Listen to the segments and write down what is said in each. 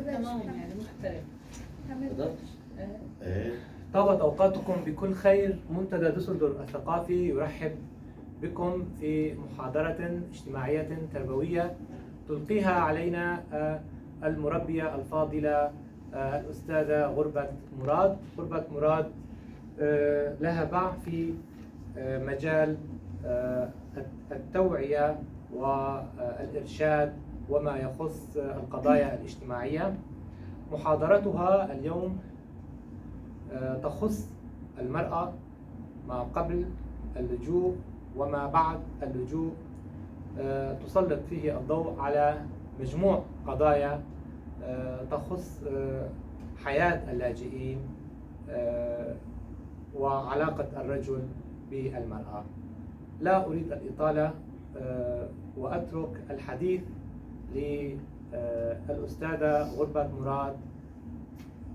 تمام يعني مختلف. طابت أوقاتكم بكل خير. منتدى دوسلدورف الثقافي يرحب بكم في محاضرة اجتماعية تربوية تلقيها علينا المربية الفاضلة الأستاذة غربة مراد. غربة مراد لها باع في مجال التوعية والإرشاد وما يخص القضايا الاجتماعية. محاضرتها اليوم تخص المرأة ما قبل اللجوء وما بعد اللجوء، تسلط فيه الضوء على مجموع قضايا تخص حياة اللاجئين وعلاقة الرجل بالمرأة. لا أريد الإطالة وأترك الحديث للأستاذة غربة مراد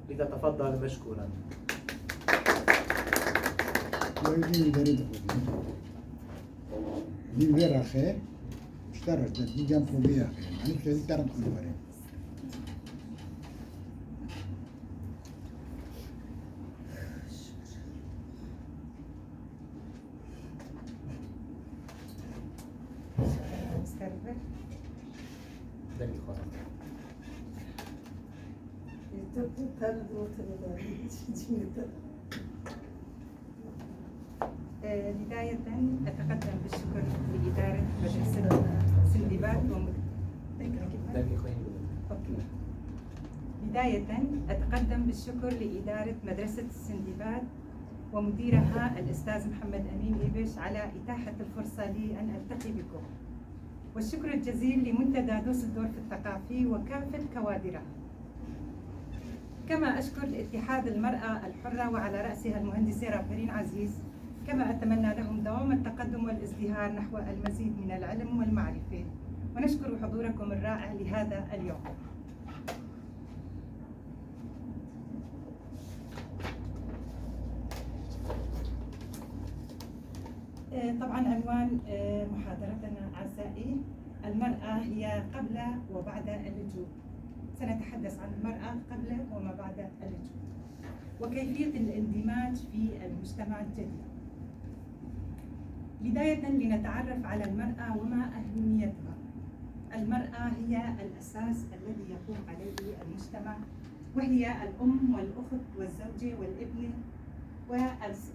لتتفضل مشكورا. دي غير أخي اشترك دي جنب فوبيا أخي يعني كذي تعرف كل مرة. بداية أتقدم بالشكر لإدارة مدرسة سندباد مدرسة السندباد ومديرها الأستاذ محمد أمين إيبش على إتاحة الفرصة لي أن ألتقي بكم، والشكر الجزيل لمنتدى دوسلدورف الثقافي وكافة كوادره. كما أشكر لاتحاد المرأة الحرة وعلى رأسها المهندسة رافرين عزيز، كما أتمنى لهم دوام التقدم والازدهار نحو المزيد من العلم والمعرفة، ونشكر حضوركم الرائع لهذا اليوم. طبعا عنوان محاضرتنا أعزائي المرأة هي قبل وبعد اللجوء. سنتحدث عن المرأة قبل وما بعد اللجوء وكيفية الاندماج في المجتمع الجديد. بداية لنتعرف على المرأة وما أهميتها. المرأة هي الأساس الذي يقوم عليه المجتمع، وهي الأم والأخت والزوجة والابنة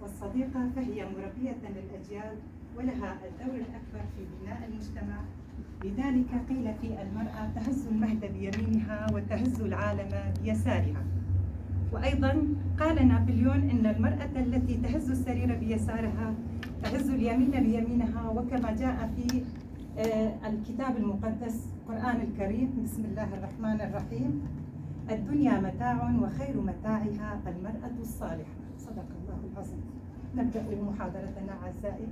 والصديقة، فهي مربية للأجيال ولها الدور الأكبر في بناء المجتمع. لذلك قيل في المرأة تهز المهد بيمينها وتهز العالم بيسارها. وأيضا قال نابليون إن المرأة التي تهز السرير بيسارها تهز اليمين بيمينها، وكما جاء في الكتاب المقدس القرآن الكريم: بسم الله الرحمن الرحيم، الدنيا متاع وخير متاعها المرأة الصالحة. صدق الله العظيم. نبدأ محاضرتنا أعزائي.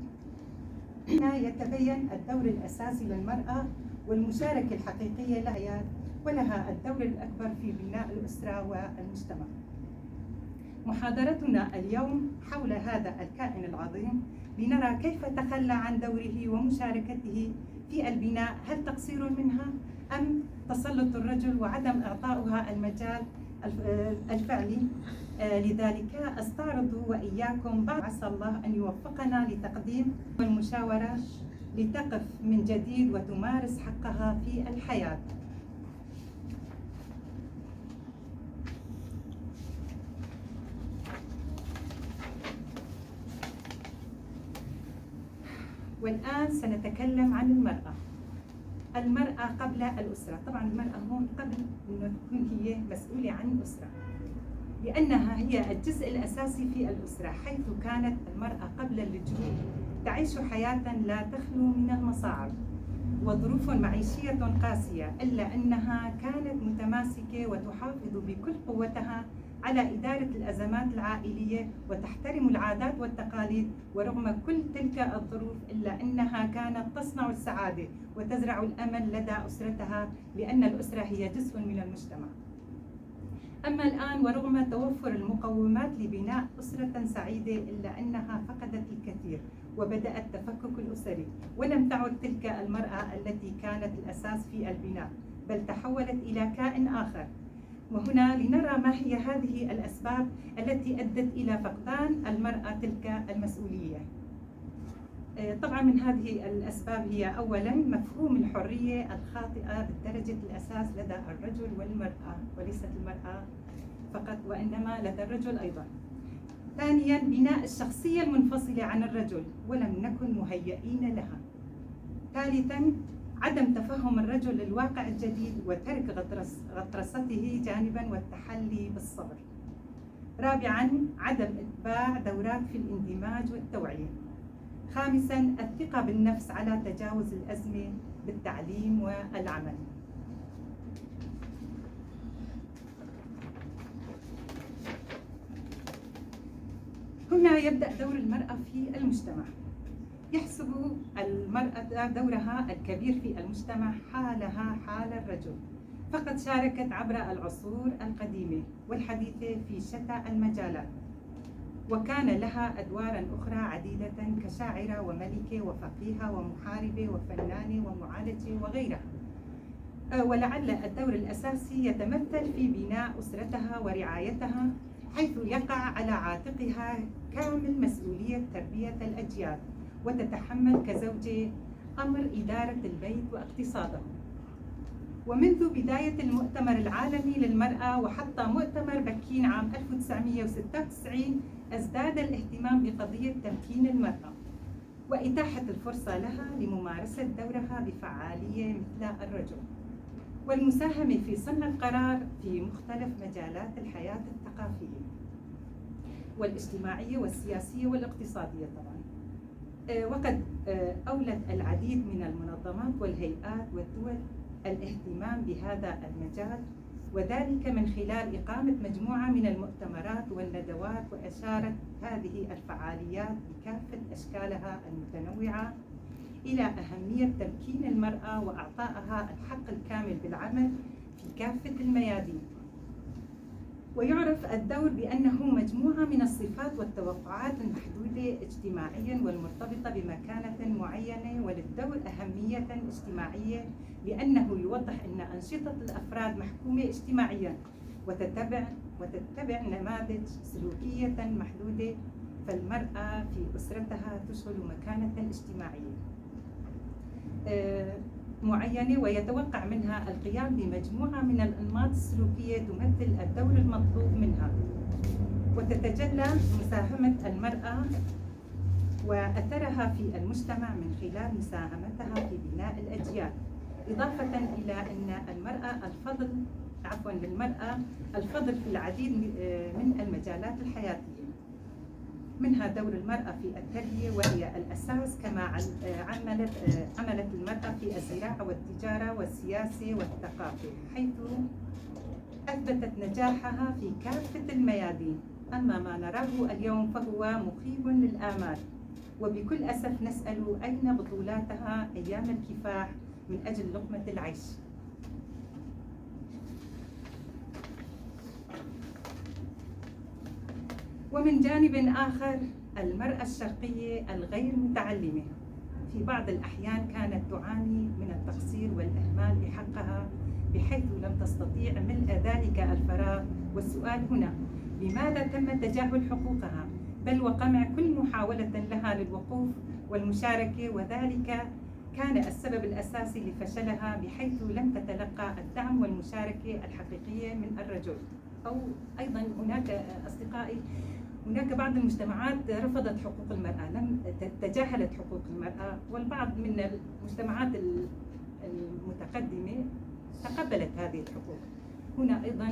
هنا يتبين الدور الأساسي للمرأة والمشاركة الحقيقية لها، ولها الدور الأكبر في بناء الأسرة والمجتمع. محاضرتنا اليوم حول هذا الكائن العظيم، لنرى كيف تخلى عن دوره ومشاركته في البناء. هل تقصير منها أم تسلط الرجل وعدم إعطاؤها المجال الفعلي؟ لذلك أستعرض وإياكم بعض عسى الله أن يوفقنا لتقديم المشاورة لتقف من جديد وتمارس حقها في الحياة. والآن سنتكلم عن المرأة. المرأة قبل الأسرة. طبعا المرأة هون قبل أن تكون هي مسؤولة عن الأسرة، لأنها هي الجزء الأساسي في الأسرة، حيث كانت المرأة قبل اللجوء تعيش حياة لا تخلو من المصاعب وظروف معيشية قاسية، إلا أنها كانت متماسكة وتحافظ بكل قوتها على إدارة الأزمات العائلية وتحترم العادات والتقاليد. ورغم كل تلك الظروف إلا أنها كانت تصنع السعادة وتزرع الأمل لدى أسرتها، لأن الأسرة هي جزء من المجتمع. أما الآن ورغم توفر المقومات لبناء أسرة سعيدة، إلا أنها فقدت الكثير وبدأ التفكك الأسري، ولم تعد تلك المرأة التي كانت الأساس في البناء، بل تحولت إلى كائن آخر وهنا لنرى ما هي هذه الأسباب التي أدت إلى فقدان المرأة تلك المسؤولية. طبعا من هذه الأسباب هي أولا مفهوم الحرية الخاطئة بالدرجة الأساس لدى الرجل والمرأة، وليست المرأة فقط وإنما لدى الرجل أيضا. ثانيا بناء الشخصية المنفصلة عن الرجل ولم نكن مهيئين لها. ثالثا عدم تفهم الرجل للواقع الجديد وترك غطرسته جانبا والتحلي بالصبر. رابعا عدم إتباع دورات في الاندماج والتوعية. خامسا الثقة بالنفس على تجاوز الأزمة بالتعليم والعمل. هنا يبدأ دور المرأة في المجتمع. يحسب المرأة دورها الكبير في المجتمع حالها حال الرجل، فقد شاركت عبر العصور القديمة والحديثة في شتى المجالات، وكان لها أدوار أخرى عديدة كشاعرة وملكة وفقيهة ومحاربة وفنانة ومعالجة وغيرها. ولعل الدور الأساسي يتمثل في بناء أسرتها ورعايتها، حيث يقع على عاتقها كامل مسؤولية تربية الأجيال، وتتحمل كزوجة أمر إدارة البيت واقتصاده. ومنذ بداية المؤتمر العالمي للمرأة وحتى مؤتمر بكين عام 1996 ازداد الاهتمام بقضية تمكين المرأة وإتاحة الفرصة لها لممارسة دورها بفعالية مثل الرجل، والمساهمة في صنع القرار في مختلف مجالات الحياة الثقافية والاجتماعية والسياسية والاقتصادية طبعا. وقد أولت العديد من المنظمات والهيئات والدول الاهتمام بهذا المجال، وذلك من خلال إقامة مجموعة من المؤتمرات والندوات، وأشارت هذه الفعاليات بكافة أشكالها المتنوعة إلى أهمية تمكين المرأة وإعطائها الحق الكامل بالعمل في كافة الميادين. ويعرف الدور بأنه مجموعة من الصفات والتوقعات المحدودة اجتماعيا والمرتبطة بمكانة معينة، وللدور أهمية اجتماعية لأنه يوضح أن أنشطة الأفراد محكومة اجتماعيا وتتبع نماذج سلوكية محدودة، فالمرأة في أسرتها تشغل مكانة اجتماعية معينة، ويتوقع منها القيام بمجموعة من الأنماط السلوكية تمثل الدور المطلوب منها. وتتجلى مساهمة المرأة وأثرها في المجتمع من خلال مساهمتها في بناء الأجيال، إضافة إلى أن للمرأة الفضل في العديد من المجالات الحياتية، منها دور المرأة في التربية وهي الأساس، كما عملت المرأة في الزراعة والتجارة والسياسة والثقافة، حيث أثبتت نجاحها في كافة الميادين. أما ما نراه اليوم فهو مخيب للآمال، وبكل أسف نسأل أين بطولاتها أيام الكفاح من أجل لقمة العيش. ومن جانب آخر المرأة الشرقية الغير متعلمة في بعض الأحيان كانت تعاني من التقصير والإهمال بحقها، بحيث لم تستطيع ملء ذلك الفراغ. والسؤال هنا لماذا تم تجاهل حقوقها، بل وقمع كل محاولة لها للوقوف والمشاركة، وذلك كان السبب الأساسي لفشلها، بحيث لم تتلقى الدعم والمشاركة الحقيقية من الرجل. أو أيضا هناك أصدقائي هناك بعض المجتمعات رفضت حقوق المرأة، لم تجاهلت حقوق المرأة، والبعض من المجتمعات المتقدمة تقبلت هذه الحقوق. هنا أيضا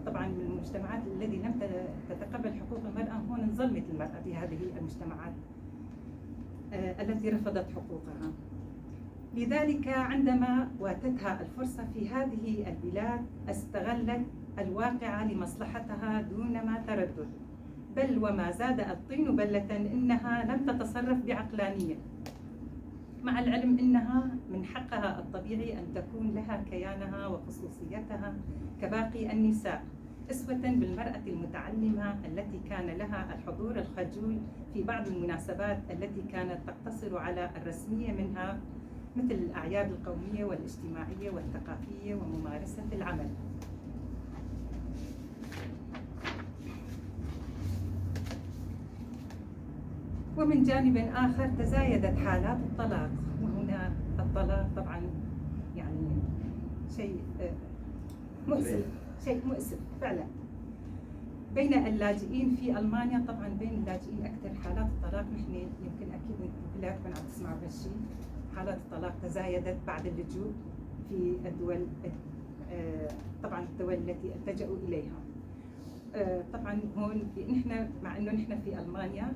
طبعا من المجتمعات التي لم تتقبل حقوق المرأة هون انظلمت المرأة في هذه المجتمعات التي رفضت حقوقها. لذلك عندما واتتها الفرصة في هذه البلاد استغلت الواقع لمصلحتها دون ما تردد، بل وما زاد الطين بلة إنها لم تتصرف بعقلانية، مع العلم إنها من حقها الطبيعي أن تكون لها كيانها وخصوصيتها كباقي النساء، أسوة بالمرأة المتعلمة التي كان لها الحضور الخجول في بعض المناسبات التي كانت تقتصر على الرسمية منها، مثل الأعياد القومية والاجتماعية والثقافية وممارسة العمل. ومن جانب آخر تزايدت حالات الطلاق، وهنا الطلاق طبعا يعني شيء مؤسف، شيء مؤسف فعلا. بين اللاجئين في ألمانيا، طبعا بين اللاجئين أكثر حالات الطلاق، نحن يمكن أكيد أنتم كلكم عم تسمعوا هالشيء، حالات الطلاق تزايدت بعد اللجوء في الدول، طبعا الدول التي التجأوا إليها. طبعا هون نحن مع انه نحن في المانيا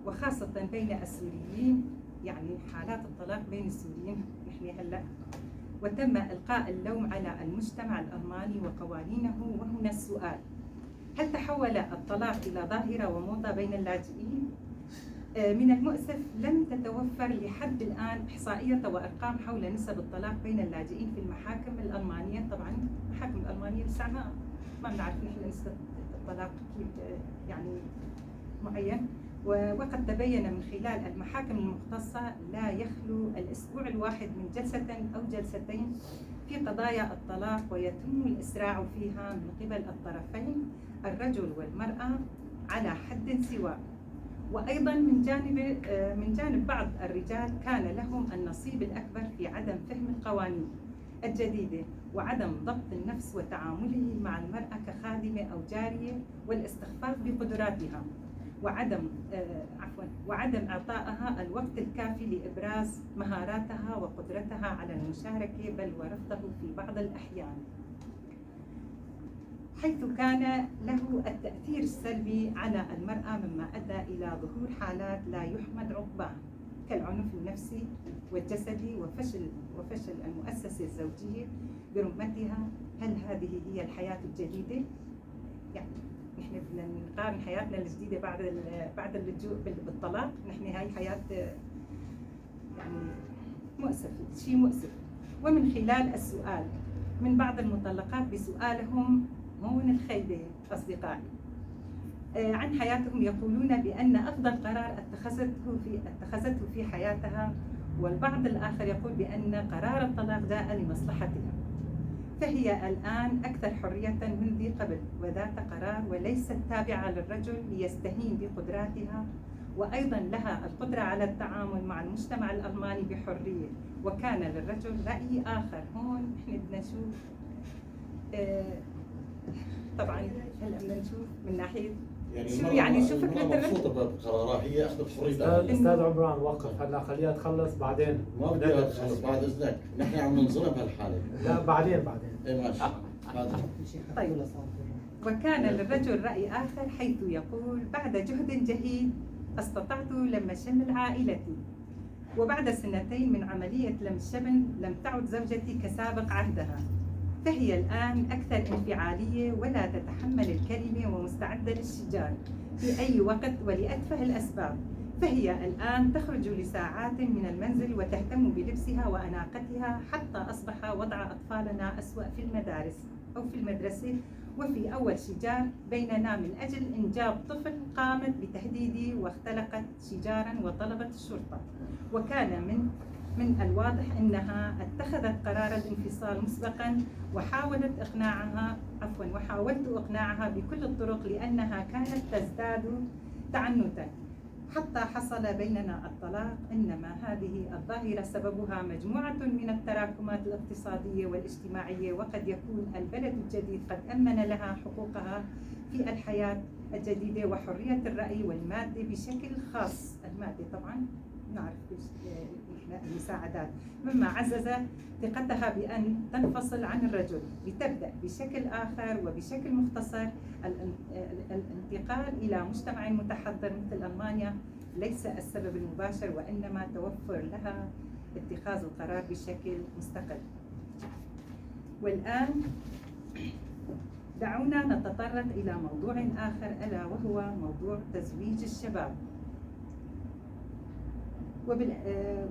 وخاصه بين السوريين، يعني حالات الطلاق بين السوريين نحن هلا، وتم القاء اللوم على المجتمع الالماني وقوانينه. وهنا السؤال: هل تحول الطلاق الى ظاهره وموضه بين اللاجئين؟ من المؤسف لم تتوفر لحد الان احصائيه وارقام حول نسب الطلاق بين اللاجئين في المحاكم الالمانيه. طبعا المحاكم الالمانيه لسه ما بنعرف نحن نسبة الطلاق كيف يعني معين، وقد تبين من خلال المحاكم المختصة لا يخلو الأسبوع الواحد من جلسة أو جلستين في قضايا الطلاق، ويتم الإسراع فيها من قبل الطرفين الرجل والمرأة على حد سواء. وأيضا من جانب بعض الرجال كان لهم النصيب الأكبر في عدم فهم القوانين الجديدة وعدم ضبط النفس وتعامله مع المرأة كخادمة أو جارية، والاستخفاف بقدراتها، وعدم إعطائها الوقت الكافي لإبراز مهاراتها وقدرتها على المشاركة، بل ورفضه في بعض الأحيان، حيث كان له التأثير السلبي على المرأة، مما أدى إلى ظهور حالات لا يحمد عقباها كالعنف النفسي والجسدي وفشل المؤسسة الزوجية برمتها. هل هذه هي الحياة الجديدة؟ يعني نحن بدنا نقارن حياتنا الجديدة بعد اللجوء بالطلاق، نحن هاي حياة يعني مؤسف، شيء مؤسف. ومن خلال السؤال من بعض المطلقات بسؤالهم هون الخيبة أصدقائي عن حياتهم، يقولون بأن أفضل قرار اتخذته في حياتها، والبعض الآخر يقول بأن قرار الطلاق جاء لمصلحتها، فهي الآن أكثر حرية من ذي قبل وذات قرار، وليست تابعة للرجل ليستهين بقدراتها، وأيضا لها القدرة على التعامل مع المجتمع الألماني بحرية. وكان للرجل رأي آخر. هون نحن بدنا نشوف طبعا هلا بدنا نشوف من ناحية شو فكرة مبسوطة بقرارها، هي أخذت حريتها. أستاذ عمران وقف هلا، خليها تخلص بعدين. ما بدها تخلص بعد إذنك، نحن عم ننظلم بهالحالة. لا بعدين. إيه ماشي. طيب. وكان للرجل رأي آخر، حيث يقول: بعد جهد جهيد استطعت لم شمل عائلتي، وبعد 2 من عملية لم الشمل لم تعد زوجتي كسابق عهدها، فهي الآن أكثر انفعالية ولا تتحمل الكلمة ومستعدة للشجار في أي وقت ولأتفه الأسباب، فهي الآن تخرج لساعات من المنزل وتهتم بلبسها وأناقتها، حتى أصبح وضع أطفالنا أسوأ في المدارس أو في المدرسة. وفي أول شجار بيننا من أجل إنجاب طفل قامت بتهديدي واختلقت شجارا وطلبت الشرطة، وكان من الواضح أنها اتخذت قرار الانفصال مسبقا، وحاولت إقناعها بكل الطرق لأنها كانت تزداد تعنتا حتى حصل بيننا الطلاق. إنما هذه الظاهرة سببها مجموعة من التراكمات الاقتصادية والاجتماعية، وقد يكون البلد الجديد قد أمن لها حقوقها في الحياة الجديدة وحرية الرأي والمادة بشكل خاص. المادة طبعا نعرف المساعدات، مما عزز ثقتها بأن تنفصل عن الرجل لتبدأ بشكل آخر وبشكل مختصر الانتقال إلى مجتمع متحضر مثل ألمانيا ليس السبب المباشر، وإنما توفر لها اتخاذ القرار بشكل مستقل. والآن دعونا نتطرق إلى موضوع آخر، ألا وهو موضوع تزويج الشباب.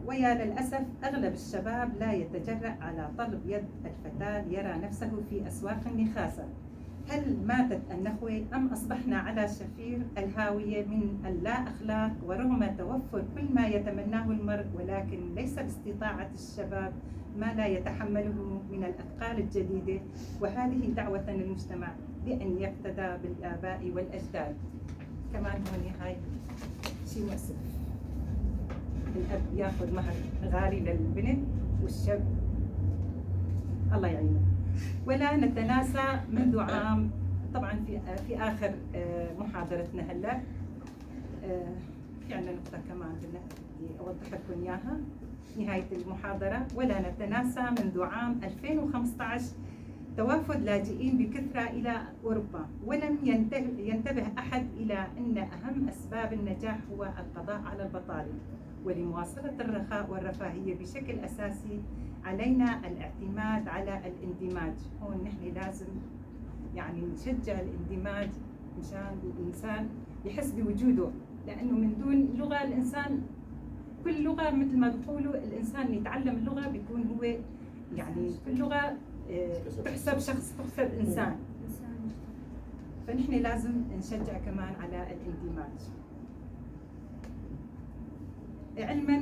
ويا للأسف أغلب الشباب لا يتجرأ على طلب يد الفتاة يرى نفسه في أسواق النخاسة. هل ماتت النخوة أم أصبحنا على شفير الهاوية من اللا أخلاق؟ ورغم توفر كل ما يتمناه المرء، ولكن ليس باستطاعة الشباب ما لا يتحمله من الأثقال الجديدة، وهذه دعوة للمجتمع بأن يقتدى بالآباء والأجداد. كمان هون هاي شيء مؤسف. الأب ياخذ مهر غالي للبنت والشاب الله يعينه. ولا نتناسى منذ عام، طبعا في آخر محاضرتنا هلا في عندنا نقطة كمان بدي أوضح لكم إياها نهاية المحاضرة. ولا نتناسى منذ عام 2015 توافد لاجئين بكثرة إلى أوروبا، ولم ينتبه أحد إلى أن أهم أسباب النجاح هو القضاء على البطالة. ولمواصلة الرخاء والرفاهية بشكل أساسي علينا الاعتماد على الاندماج. هون نحن لازم يعني نشجع الاندماج مشان الإنسان يحس بوجوده، لأنه من دون لغة الإنسان، كل لغة مثل ما بيقولوا الإنسان يتعلم اللغة بيكون هو يعني كل لغة تحسب شخص، تحسب إنسان. فنحن لازم نشجع كمان على الاندماج. علما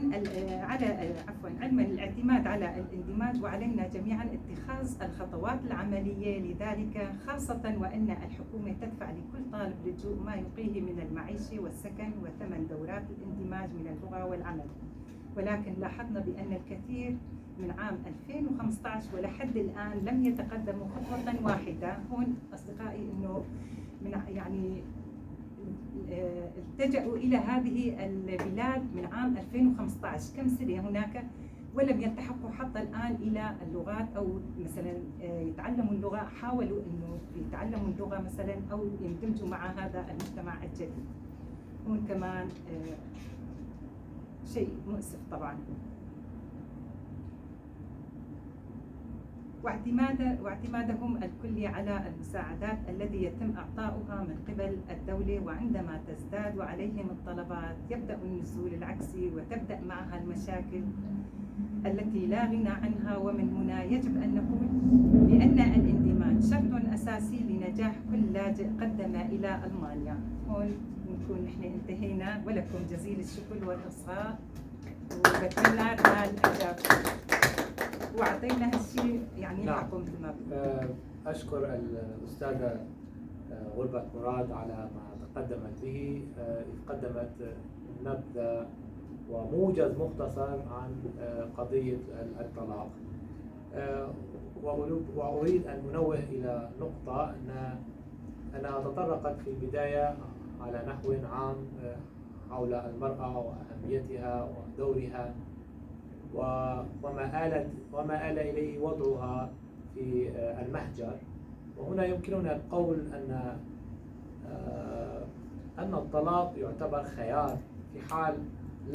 الاعتماد على الاندماج، وعلينا جميعا اتخاذ الخطوات العملية لذلك، خاصة وأن الحكومة تدفع لكل طالب لجوء ما يقيه من المعيشة والسكن وثمن دورات الاندماج من اللغة والعمل. ولكن لاحظنا بأن الكثير من عام 2015 ولحد الآن لم يتقدموا خطوة واحدة. هون أصدقائي إنه من يعني التجأوا إلى هذه البلاد من عام 2015، كم سنة هناك، ولم يلتحقوا حتى الآن إلى اللغات، أو مثلا يتعلموا اللغة، حاولوا إنه يتعلموا اللغة مثلا أو يندمجوا مع هذا المجتمع الجديد. هون كمان شيء مؤسف طبعا. واعتمادهم الكلي على المساعدات التي يتم إعطاؤها من قبل الدولة، وعندما تزداد عليهم الطلبات يبدأ النزول العكسي وتبدأ معها المشاكل التي لا غنى عنها. ومن هنا يجب أن نقول بأن الاندماج شرط أساسي لنجاح كل لاجئ قدم إلى ألمانيا. هون نكون نحن انتهينا، ولكم جزيل الشكر والإصغاء، وبتمنى نال إجابة وأعطينا هالشيء يعني حقهم مثل ما بيقولوا. أشكر الأستاذة غربة مراد على ما تقدمت به. قدمت نبذة وموجز مختصر عن قضية الطلاق. وأريد أن أنوه إلى نقطة، أنها تطرقت في البداية على نحو عام حول المرأة وأهميتها ودورها وما آل إليه وضعها في المهجر. وهنا يمكننا القول أن الطلاق يعتبر خيار في حال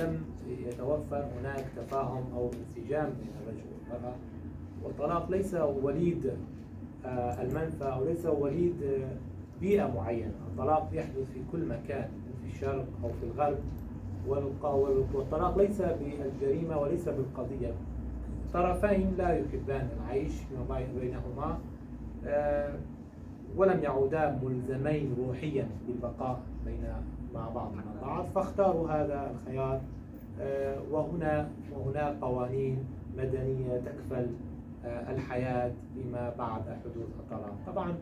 لم يتوفر هناك تفاهم أو انسجام بين الرجل والمرأة. والطلاق ليس وليد المنفى أو ليس وليد بيئة معينة. الطلاق يحدث في كل مكان، في الشرق أو في الغرب. والطلاق ليس بالجريمة وليس بالقضية. طرفين لا يحبان العيش فيما بينهما، ولم يعودا ملزمين روحيا بالبقاء مع بعضهم البعض، فاختاروا هذا الخيار. وهناك قوانين مدنية تكفل الحياة فيما بعد حدوث الطلاق. طبعا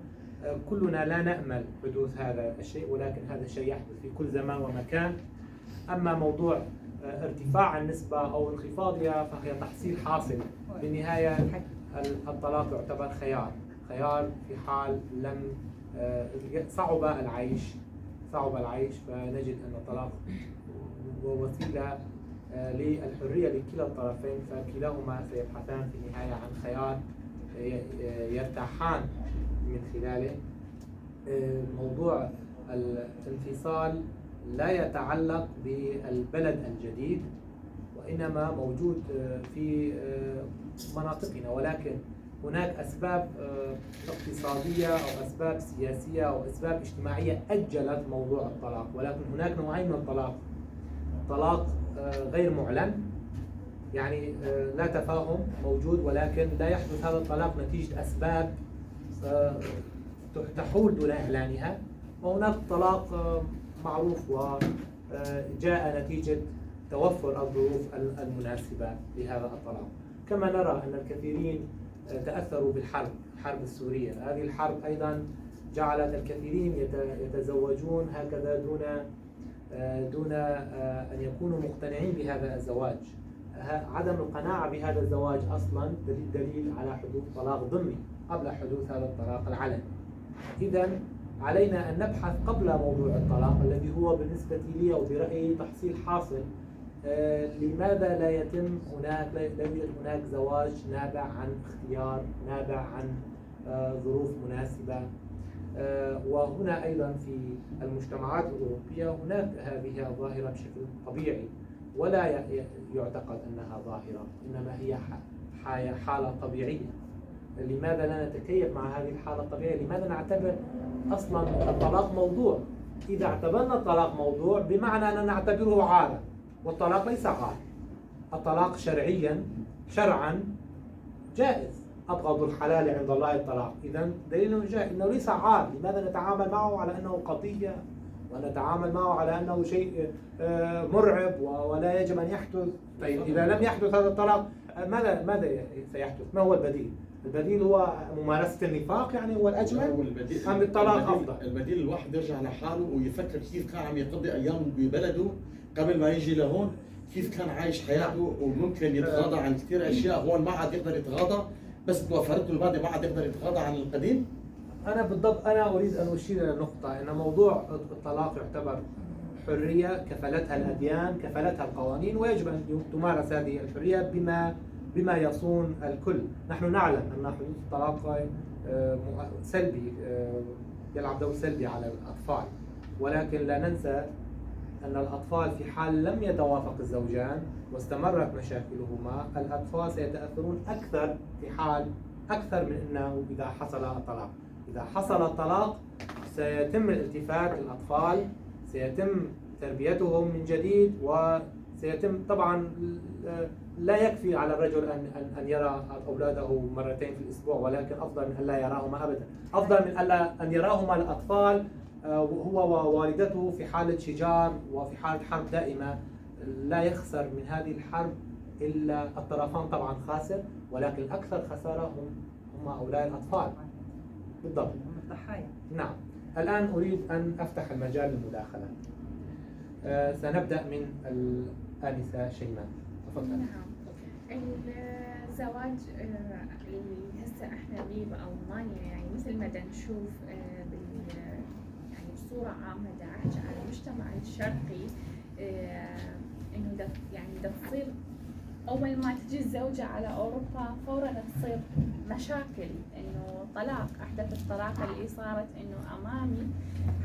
كلنا لا نأمل حدوث هذا الشيء، ولكن هذا الشيء يحدث في كل زمان ومكان. أما موضوع ارتفاع النسبة أو انخفاضها فهي تحصيل حاصل. بالنهاية الطلاق يعتبر خيار في حال لم صعب العيش، فنجد أن الطلاق هو وسيلة للحرية لكلا الطرفين، فكلاهما سيبحثان في النهاية عن خيار يرتاحان من خلاله. موضوع الانفصال لا يتعلق بالبلد الجديد، وإنما موجود في مناطقنا، ولكن هناك أسباب اقتصادية أو أسباب سياسية أو أسباب اجتماعية أجلت موضوع الطلاق. ولكن هناك نوعين من الطلاق: طلاق غير معلن، يعني لا تفاهم موجود ولكن لا يحدث هذا الطلاق نتيجة أسباب تحول دون إعلانها. وهناك طلاق معروف وجاء نتيجة توفر الظروف المناسبة لهذا الطلاق. كما نرى أن الكثيرين تأثروا بالحرب السورية. هذه الحرب أيضا جعلت الكثيرين يتزوجون هكذا دون أن يكونوا مقتنعين بهذا الزواج. عدم القناعة بهذا الزواج أصلا دليل على حدوث طلاق ضمني قبل حدوث هذا الطلاق العلني. إذا علينا أن نبحث قبل موضوع الطلاق الذي هو بالنسبة لي وبرأيي تحصيل حاصل. لماذا لا يوجد هناك زواج نابع عن اختيار، نابع عن ظروف مناسبة؟ وهنا أيضا في المجتمعات الأوروبية هناك هذه الظاهرة بشكل طبيعي، ولا يعتقد أنها ظاهرة، إنما هي حالة طبيعية. لماذا لا نتكيف مع هذه الحالة الطبيعية؟ لماذا نعتبر أصلا الطلاق موضوع؟ إذا اعتبرنا الطلاق موضوع بمعنى أننا نعتبره عارة، والطلاق ليس عارة. الطلاق شرعا جائز. أبغض الحلال عند الله الطلاق. إذا دليل أنه ليس عار. لماذا نتعامل معه على أنه قضية، ونتعامل معه على أنه شيء مرعب ولا يجب أن يحدث؟ طيب إذا لم يحدث هذا الطلاق ماذا سيحدث؟ ما هو البديل؟ البديل هو ممارسة النفاق، يعني هو الأجمل، أم الطلاق أفضل؟ البديل الواحد يرجع لحاله ويفكر كيف كان عم يقضي أيامه ببلده قبل ما يجي لهون، كيف كان عايش حياته، وممكن يتغاضى عن كثير أشياء هون ما عاد يقدر يتغاضى، بس توفرت له الماضي ما عاد يقدر يتغاضى عن القديم. أنا أريد أن أشير إلى نقطة، أن موضوع الطلاق يعتبر حرية كفلتها الأديان، كفلتها القوانين، ويجب أن تمارس هذه الحرية بما يصون الكل. نحن نعلم أن حدوث الطلاق سلبي، يلعب دور سلبي على الأطفال، ولكن لا ننسى أن الأطفال في حال لم يتوافق الزوجان واستمرت مشاكلهما، الأطفال سيتأثرون أكثر في حال أكثر من أنه إذا حصل الطلاق. إذا حصل الطلاق سيتم الالتفات للأطفال، سيتم تربيتهم من جديد، وسيتم طبعا لا يكفي على الرجل أن يرى أولاده مرتين في الأسبوع، ولكن أفضل من أن لا يراهما أبدا، أفضل من أن يراهما الأطفال هو ووالدته في حالة شجار وفي حالة حرب دائمة. لا يخسر من هذه الحرب إلا الطرفان، طبعا خاسر، ولكن الأكثر خسارة هم أولاد الأطفال. بالضبط، هم الضحايا. نعم. الآن أريد أن أفتح المجال للمداخلات. سنبدأ من الآنسة شيماء، تفضل. نعم، الزواج اللي هسه احنا بيه بألمانيا، يعني مثل ما نشوف يعني بصورة عامة احكي على المجتمع الشرقي، انه يعني تصير اول ما تجي الزوجة على اوروبا فورا تصير مشاكل، انه طلاق. احدث الطلاق اللي صارت انه امامي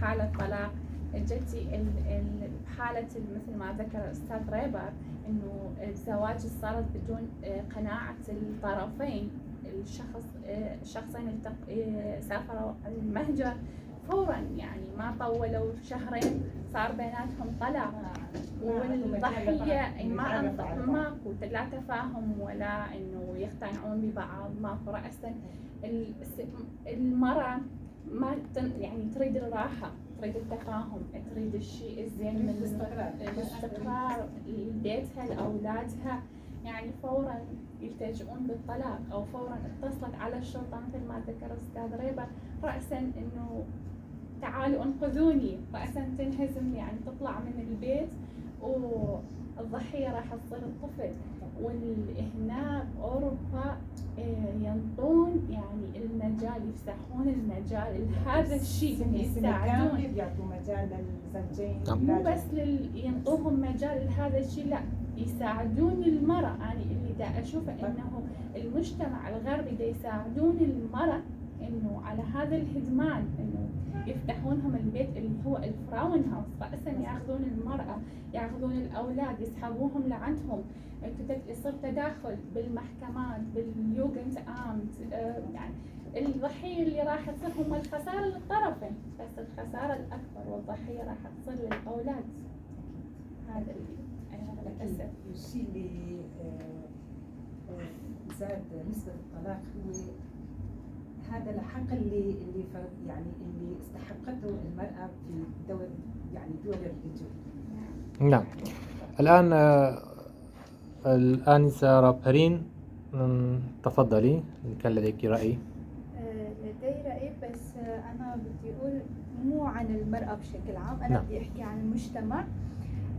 حالة طلاق جتي بحالة مثل ما ذكر الأستاذ ريبر، إنه الزواج صارت بدون قناعة الطرفين. الشخصين سافروا المهجر فورا، يعني ما طولوا شهرين صار بيناتهم طلاق، والضحية ما ماكو لا تفاهم ولا إنه يقتنعون ببعض، ماكو رأسا. المرأة ما يعني تريد الراحة، تريد التفاهم، تريد الشيء الزين من الاستقرار لبيتها لأولادها، يعني فورا يلتجئون بالطلاق، أو فورا اتصلت على الشرطة مثل ما ذكر أستاذ ريبر، رأسا إنه تعالوا انقذوني، رأسا تنهزم، يعني تطلع من البيت والضحية راح تصير الطفل. وهنا بأوروبا ينطون يعني المجال، يفتحون المجال لهذا الشيء، يساعدون، يعطوا مجال للزوجين، مو بس ينطوهم مجال لهذا الشيء، لا يساعدون المرأة. يعني اللي دا أشوفه إنه المجتمع الغربي دا يساعدون المرأة إنه على هذا الهدمان، إنه يفتحونهم البيت اللي هو الفراون هاوس، رأسا يأخذون المرأة، يأخذون الأولاد، يسحبوهم لعندهم، يصير تداخل بالمحكمات، باليوجنت آمت. يعني الضحية اللي راح تصير هم الخسارة للطرفين، بس الخسارة الأكبر والضحية راح تصير للأولاد. هذا اللي للأسف الشيء اللي زاد نسبة الطلاق هو هذا الحق اللي يعني اللي استحقته المرأة في دول، يعني دول الرجل. نعم. الآن الآنسة رابرين، تفضلي، إن كان لديك رأي. لدي رأي، بس أنا بدي أقول مو عن المرأة بشكل عام، أنا نعم. بدي أحكي عن المجتمع.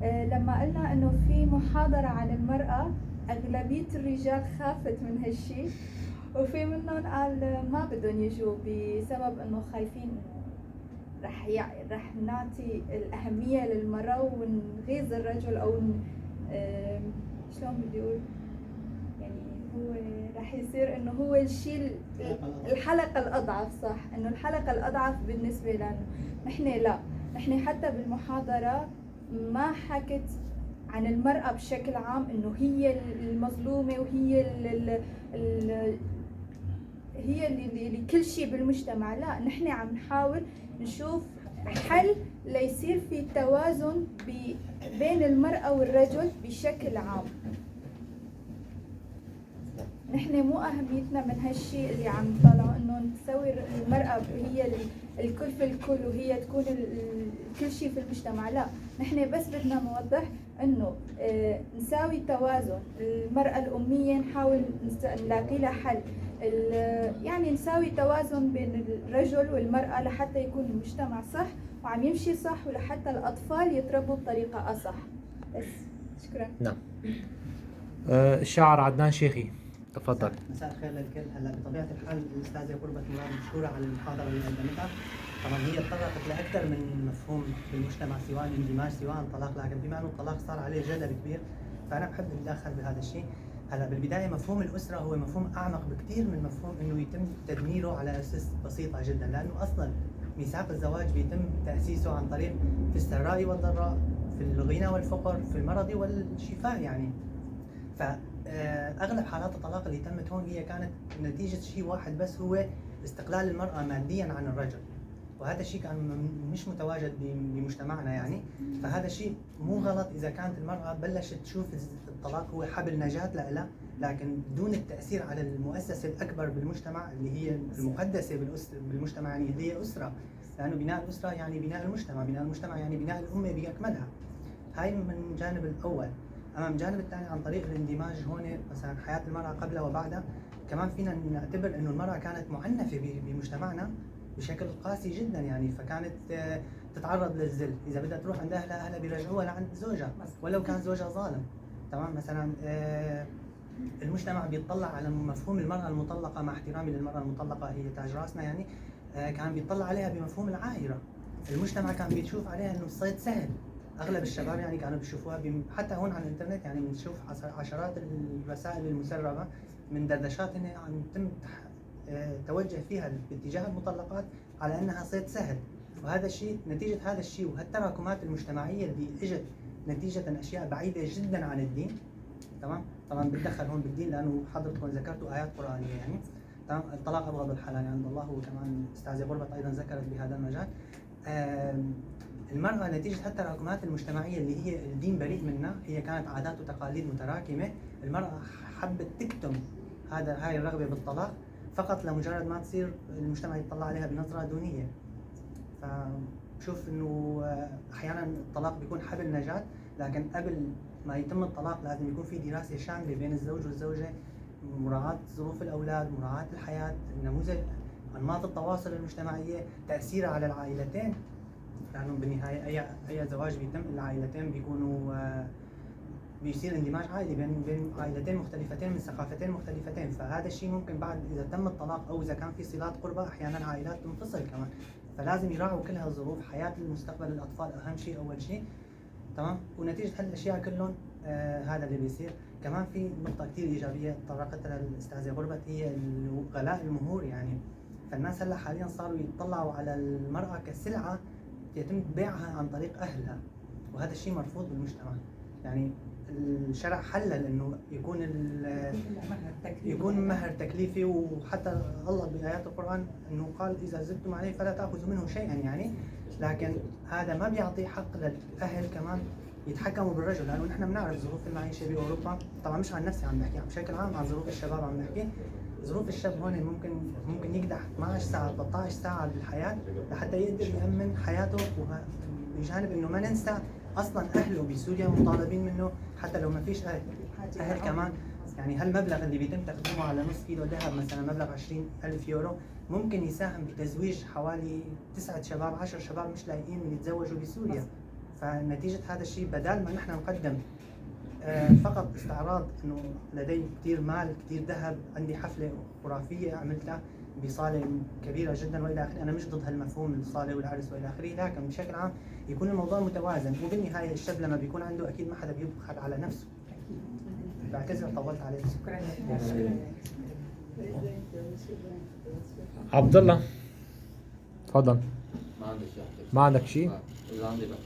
لما قلنا إنه في محاضرة عن المرأة، أغلبية الرجال خافت من هالشي، وفي منهم قال ما بدهم يجوا بسبب إنه خايفين إنه رح نعطي الأهمية للمرأة ونغيظ الرجل، أو شلون بدي أقول، يعني هو رح يصير إنه هو الشيء الحلقة الأضعف. صح، إنه الحلقة الأضعف بالنسبة لنا. نحن لا، نحن حتى بالمحاضرة ما حكت عن المرأة بشكل عام إنه هي المظلومة وهي هي اللي كل شيء بالمجتمع. لا، نحن عم نحاول نشوف حل ليصير في توازن بين المرأة والرجل بشكل عام. نحن مو أهميتنا من هالشيء اللي عم نطلعه إنه نسوي المرأة هي الكل في الكل وهي تكون كل شيء في المجتمع. لا، نحن بس بدنا نوضح إنه نساوي توازن. المرأة الأمية نحاول نلاقي لها حل، يعني نساوي توازن بين الرجل والمرأة لحتى يكون المجتمع صح وعم يمشي صح، ولحتى الأطفال يتربوا بطريقة أصح. بس شكرا. نعم. الشاعر عدنان شيخي، تفضل. مساء الخير للكل. هلا بطبيعه الحال الاستاذه قربة مراد مشكوره على المحاضره اللي قدمتها. طبعا هي تطرقت لاكثر من مفهوم بالمجتمع، سواء الاندماج سواء الطلاق، لكن بما انه الطلاق صار عليه جدل كبير فانا بحب اتدخل بهذا الشيء. هلا بالبدايه مفهوم الاسره هو مفهوم اعمق بكثير من مفهوم انه يتم تدميره على اسس بسيطه جدا، لانه اصلا ميثاق الزواج بيتم تاسيسه عن طريق في السراء والضراء، في الغنى والفقر، في المرض والشفاء يعني. فاغلب حالات الطلاق اللي تمت هون هي كانت نتيجه شيء واحد بس، هو استقلال المراه ماديا عن الرجل، وهذا الشيء كان مش متواجد بمجتمعنا يعني. فهذا الشيء مو غلط اذا كانت المراه بلشت تشوف الطلاق هو حبل نجاة لها، لكن دون التاثير على المؤسسه الاكبر بالمجتمع اللي هي المقدسه بالمجتمع، يعني اللي هي الاسره، لانه بناء الاسره يعني بناء المجتمع، بناء المجتمع يعني بناء الامه باكملها. هاي من الجانب الاول. اما من الجانب الثاني عن طريق الاندماج هون، مثلا حياه المراه قبلها وبعدها، كمان فينا نعتبر انه المراه كانت معنفه بمجتمعنا بشكل قاسي جدا يعني. فكانت تتعرض للذل، اذا بدها تروح عند اهلها بيرجعوها لعند زوجها ولو كان زوجها ظالم. تمام. مثلا المجتمع بيطلع على مفهوم المراه المطلقه، مع احترامي للمراه المطلقه هي تاج راسنا يعني، كان بيطلع عليها بمفهوم العاهره. المجتمع كان بيشوف عليها انه الصيد سهل. اغلب الشباب يعني كانوا بيشوفوها حتى هون على الانترنت يعني بنشوف عشرات الرسائل المسربه من دردشات هنا عم تم توجه فيها باتجاه المطلقات على انها صيد سهل. وهذا الشيء نتيجه هذا الشيء وهالتراكمات المجتمعيه اللي اجت نتيجه اشياء بعيده جدا عن الدين. تمام. طبعا بتدخل هون بالدين لانه حضرتكم ذكرتوا ايات قرانيه يعني. تمام. الطلاق ابغض الحلال عند الله، وكمان استاذه غربة ايضا ذكرت بهذا المجال. المرأة نتيجة هالتراكمات المجتمعية اللي هي الدين بريء منها، هي كانت عادات وتقاليد متراكمة، المرأة حبت تكتم هاي الرغبة بالطلاق فقط لمجرد ما تصير المجتمع يطلع عليها بنظرة دونية. فشوف انه احيانا الطلاق بيكون حبل نجاة، لكن قبل ما يتم الطلاق لازم يكون في دراسة شاملة بين الزوج والزوجة، مراعاة ظروف الأولاد، مراعاة الحياة، نموذج أنماط التواصل المجتمعية، تأثيرها على العائلتين، لأنه بالنهاية أي زواج بيتم العائلتين بيكونوا بيصير اندماج عائلي بين عائلتين مختلفتين من ثقافتين مختلفتين. فهذا الشيء ممكن بعد إذا تم الطلاق أو إذا كان في صلات قربة أحيانا عائلات تنفصل كمان. فلازم يراعوا كل هالظروف، حياة المستقبل الأطفال أهم شيء أول شيء. تمام. ونتيجة هالأشياء كلهم هذا اللي بيصير. كمان في نقطة كثير إيجابية تطرقت لها الأستاذة غربة، هي غلاء المهور يعني. فالناس هلا حاليا صاروا يطلعوا على المرأة كسلعة يتم بيعها عن طريق أهلها، وهذا الشيء مرفوض بالمجتمع. يعني الشرع حلل انه يكون مهر تكليفي، وحتى الله بآيات القرآن انه قال اذا زدتم عليه فلا تأخذوا منه شيئا يعني. لكن هذا ما بيعطي حق للأهل كمان يتحكموا بالرجل، لانه نحن بنعرف ظروف المعيشة باوروبا. طبعا مش عن نفسي عم نحكي، بشكل عام عن ظروف الشباب عم نحكي. ظروف الشاب هون ممكن يقدح 12 ساعة 13 ساعة بالحياة لحتى يقدر يأمن حياته. بجانب انه ما ننسى اصلا اهله بسوريا مطالبين منه، حتى لو ما فيش اهل كمان يعني هالمبلغ اللي بيتم تقديمه على نص كيلو ذهب مثلا مبلغ 20,000 يورو ممكن يساهم بتزويج حوالي 9 شباب 10 شباب مش لاقيين من يتزوجوا بسوريا. فنتيجة هذا الشيء بدل ما نحن نقدم فقط استعراض انه لدي كثير مال كثير ذهب، عندي حفلة خرافية عملتها بصالة كبيرة جدا والى اخره، انا مش ضد هالمفهوم الصالة والعرس والى اخره، لكن بشكل عام يكون الموضوع متوازن. وبالنهاية الشاب لما بيكون عنده اكيد ما حدا بيبخل على نفسه. بعتذر طولت عليك. عبد الله تفضل. ما عندي شيء أحكي. ما عندك شيء؟ إذا عندي بقى.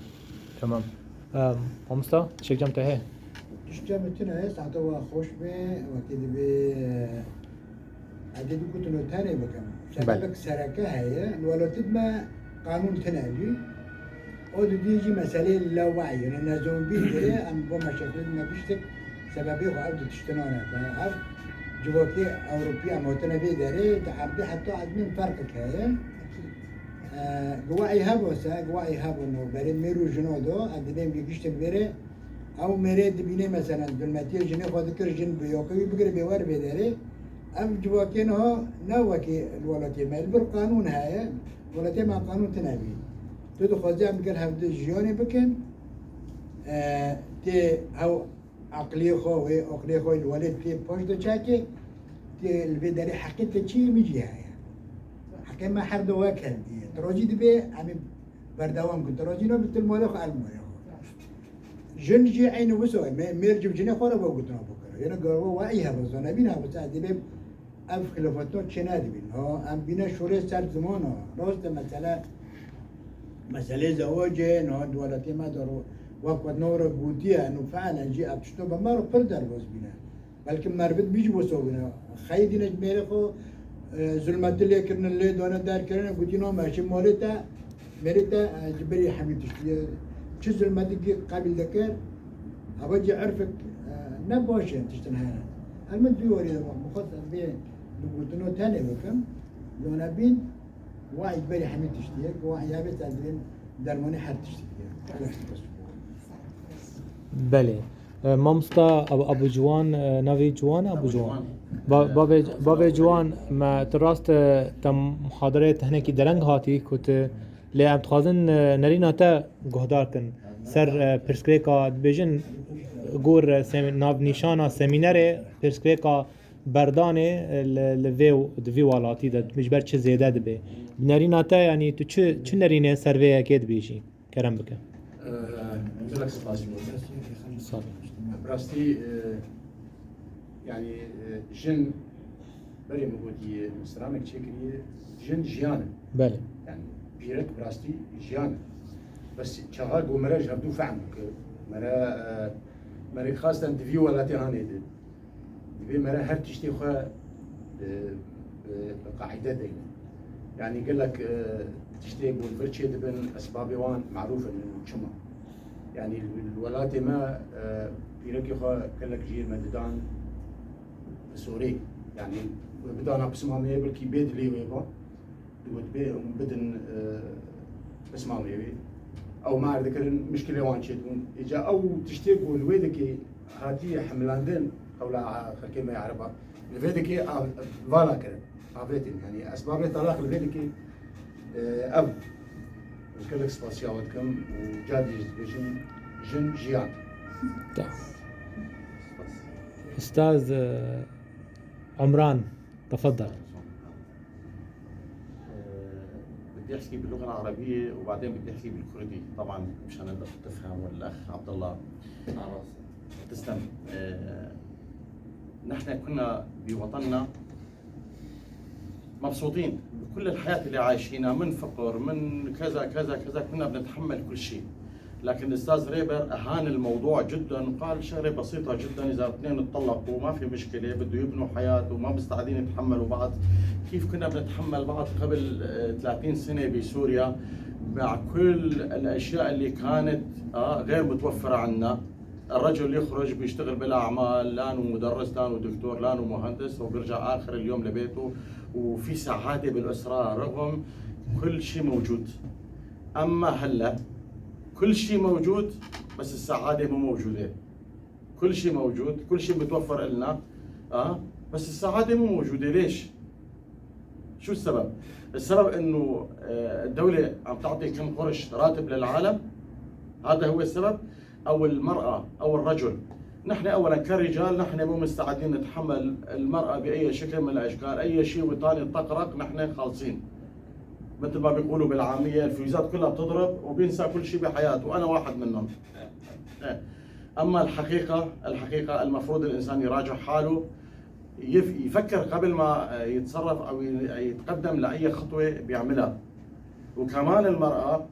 تمام. مصطفى شيك جمته تشتمتنا هيس عطوا خوش به وكذا به عدد كنت له تاني بكم شبابك سركة هي ولو تدمى قانون تناجي او ديجي مسألة لا وعي لأن زومبي كده أم بوما شكل ما بيشتك سببيه وعبد تشتنونه فعب جوكي أوروبيا موتنا بيه داري تعبدي حتى عدمين فرقك هي قواعي هابو إنه بري ميرو جنودو عددين بيجيشتك بري او مريد بيني مثلا بالماتير جني خو ذكر جن بيوقي بقري بيوار بيداري ام جواكين هو نوكي الولتي ما بالقانون هاي ولتي ما قانون تنابي تدو خوزي عم قال هبد جيوني بكن تي او عقلي خو الولد في بوشتو شاكي تي البيداري حقيقة شيء ميجي هاي حكي ما حردو واكل تروجي دبي عم بردوام كنت تروجي نو بتلمولخ المولخ جنجي عينه وسوي ميرجب جنيه خورا بوقتنا بكره ينا قالوا وايها بس انا بينا بس دي اف خلافاتو تشنادي بين هو ام بينا شوري صار زمانه روز مساله زواج نو دولتي ما داروا وقت نور بوديه انه فعلا جي ابشتو بمر بردر بس بينا بلكن مربط بيجي وسوينا خيدنا ميرخو ظلمت اللي كرنا اللي دونا دار كرنا قلتينو ماشي مريتا جبري حميد تشتي جزء المادي قابل ذكر أبغى أعرفك نبوشة تشتنها المدري وريد مخطط بين نقولتنو تاني بكم لو نبين واحد بري حميد تشتيك واحد يابس عندين درموني حد تشتيك. بله مامستا أبو جوان نافي جوان أبو جوان بابي جوان ما تراست تم محاضرة هنا كي درنگ هاتي كنت لأم تخازن نرينا تا جهدار كن سر برسكريكا بيجن جور ناف نشانا سميناره برسكريكا بردانه لفيو دفيو والاتي ده مش برش زيادة دبي نرينا تا يعني تو چه نرينه سروي أكيد بيجي كرم بك. لك صار براستي يعني جن بري مقودي سلامك تشكري جن جيانه بله يعني بيرك براستي جيانه بس شغال ومراج هبدو فهمك مرا خاصة دفيو ولا تهاني دبي مرا هر تشتي خا قاعدة دايما يعني قال لك تشتي بالفرشة دبن أسباب وان معروفة من شما يعني الولايات ما بيرك خا قال لك جيل مددان سوري يعني بدانا بسمامية بلكي بيد لي ويبا دوت بي بدن بسمامية او ما ذكر مشكله وان شيتون اجا او تشتيقوا الويدكي هاتي حملاندن قولا خلكي ما يعرفها الويدكي فالا كده عرفتين يعني اسباب الطلاق الويدكي اب مشكله سباسيالتكم وجادي جن جيان استاذ عمران تفضل. بدي احكي باللغه العربيه وبعدين بدي احكي بالكردي طبعا مشان تفهم والاخ عبد الله تسلم. نحن كنا بوطننا مبسوطين بكل الحياه اللي عايشينها من فقر من كذا كذا كذا كنا بنتحمل كل شيء، لكن الاستاذ ريبر اهان الموضوع جدا وقال شغله بسيطه جدا اذا اثنين اتطلقوا ما في مشكله بده يبنوا حياه وما مستعدين يتحملوا بعض كيف كنا بنتحمل بعض قبل 30 سنه بسوريا مع كل الاشياء اللي كانت غير متوفره عنا. الرجل يخرج بيشتغل بالاعمال لانه مدرس لانه دكتور لانه مهندس وبيرجع اخر اليوم لبيته وفي سعاده بالاسره رغم كل شيء موجود. اما هلا كل شيء موجود بس السعاده مو موجوده. كل شيء موجود كل شيء متوفر لنا بس السعاده مو موجوده. ليش؟ شو السبب؟ السبب انه الدوله عم تعطي كم قرش راتب للعالم، هذا هو السبب، او المراه او الرجل. نحن اولا كرجال نحن مو مستعدين نتحمل المراه باي شكل من الاشكال، اي شيء وطاني طقرق نحن خالصين. مثل ما بيقولوا بالعاميه الفيوزات كلها بتضرب وبينسى كل شيء بحياته، وانا واحد منهم. اما الحقيقه المفروض الانسان يراجع حاله، يفكر قبل ما يتصرف او يتقدم لاي خطوه بيعملها. وكمان المراه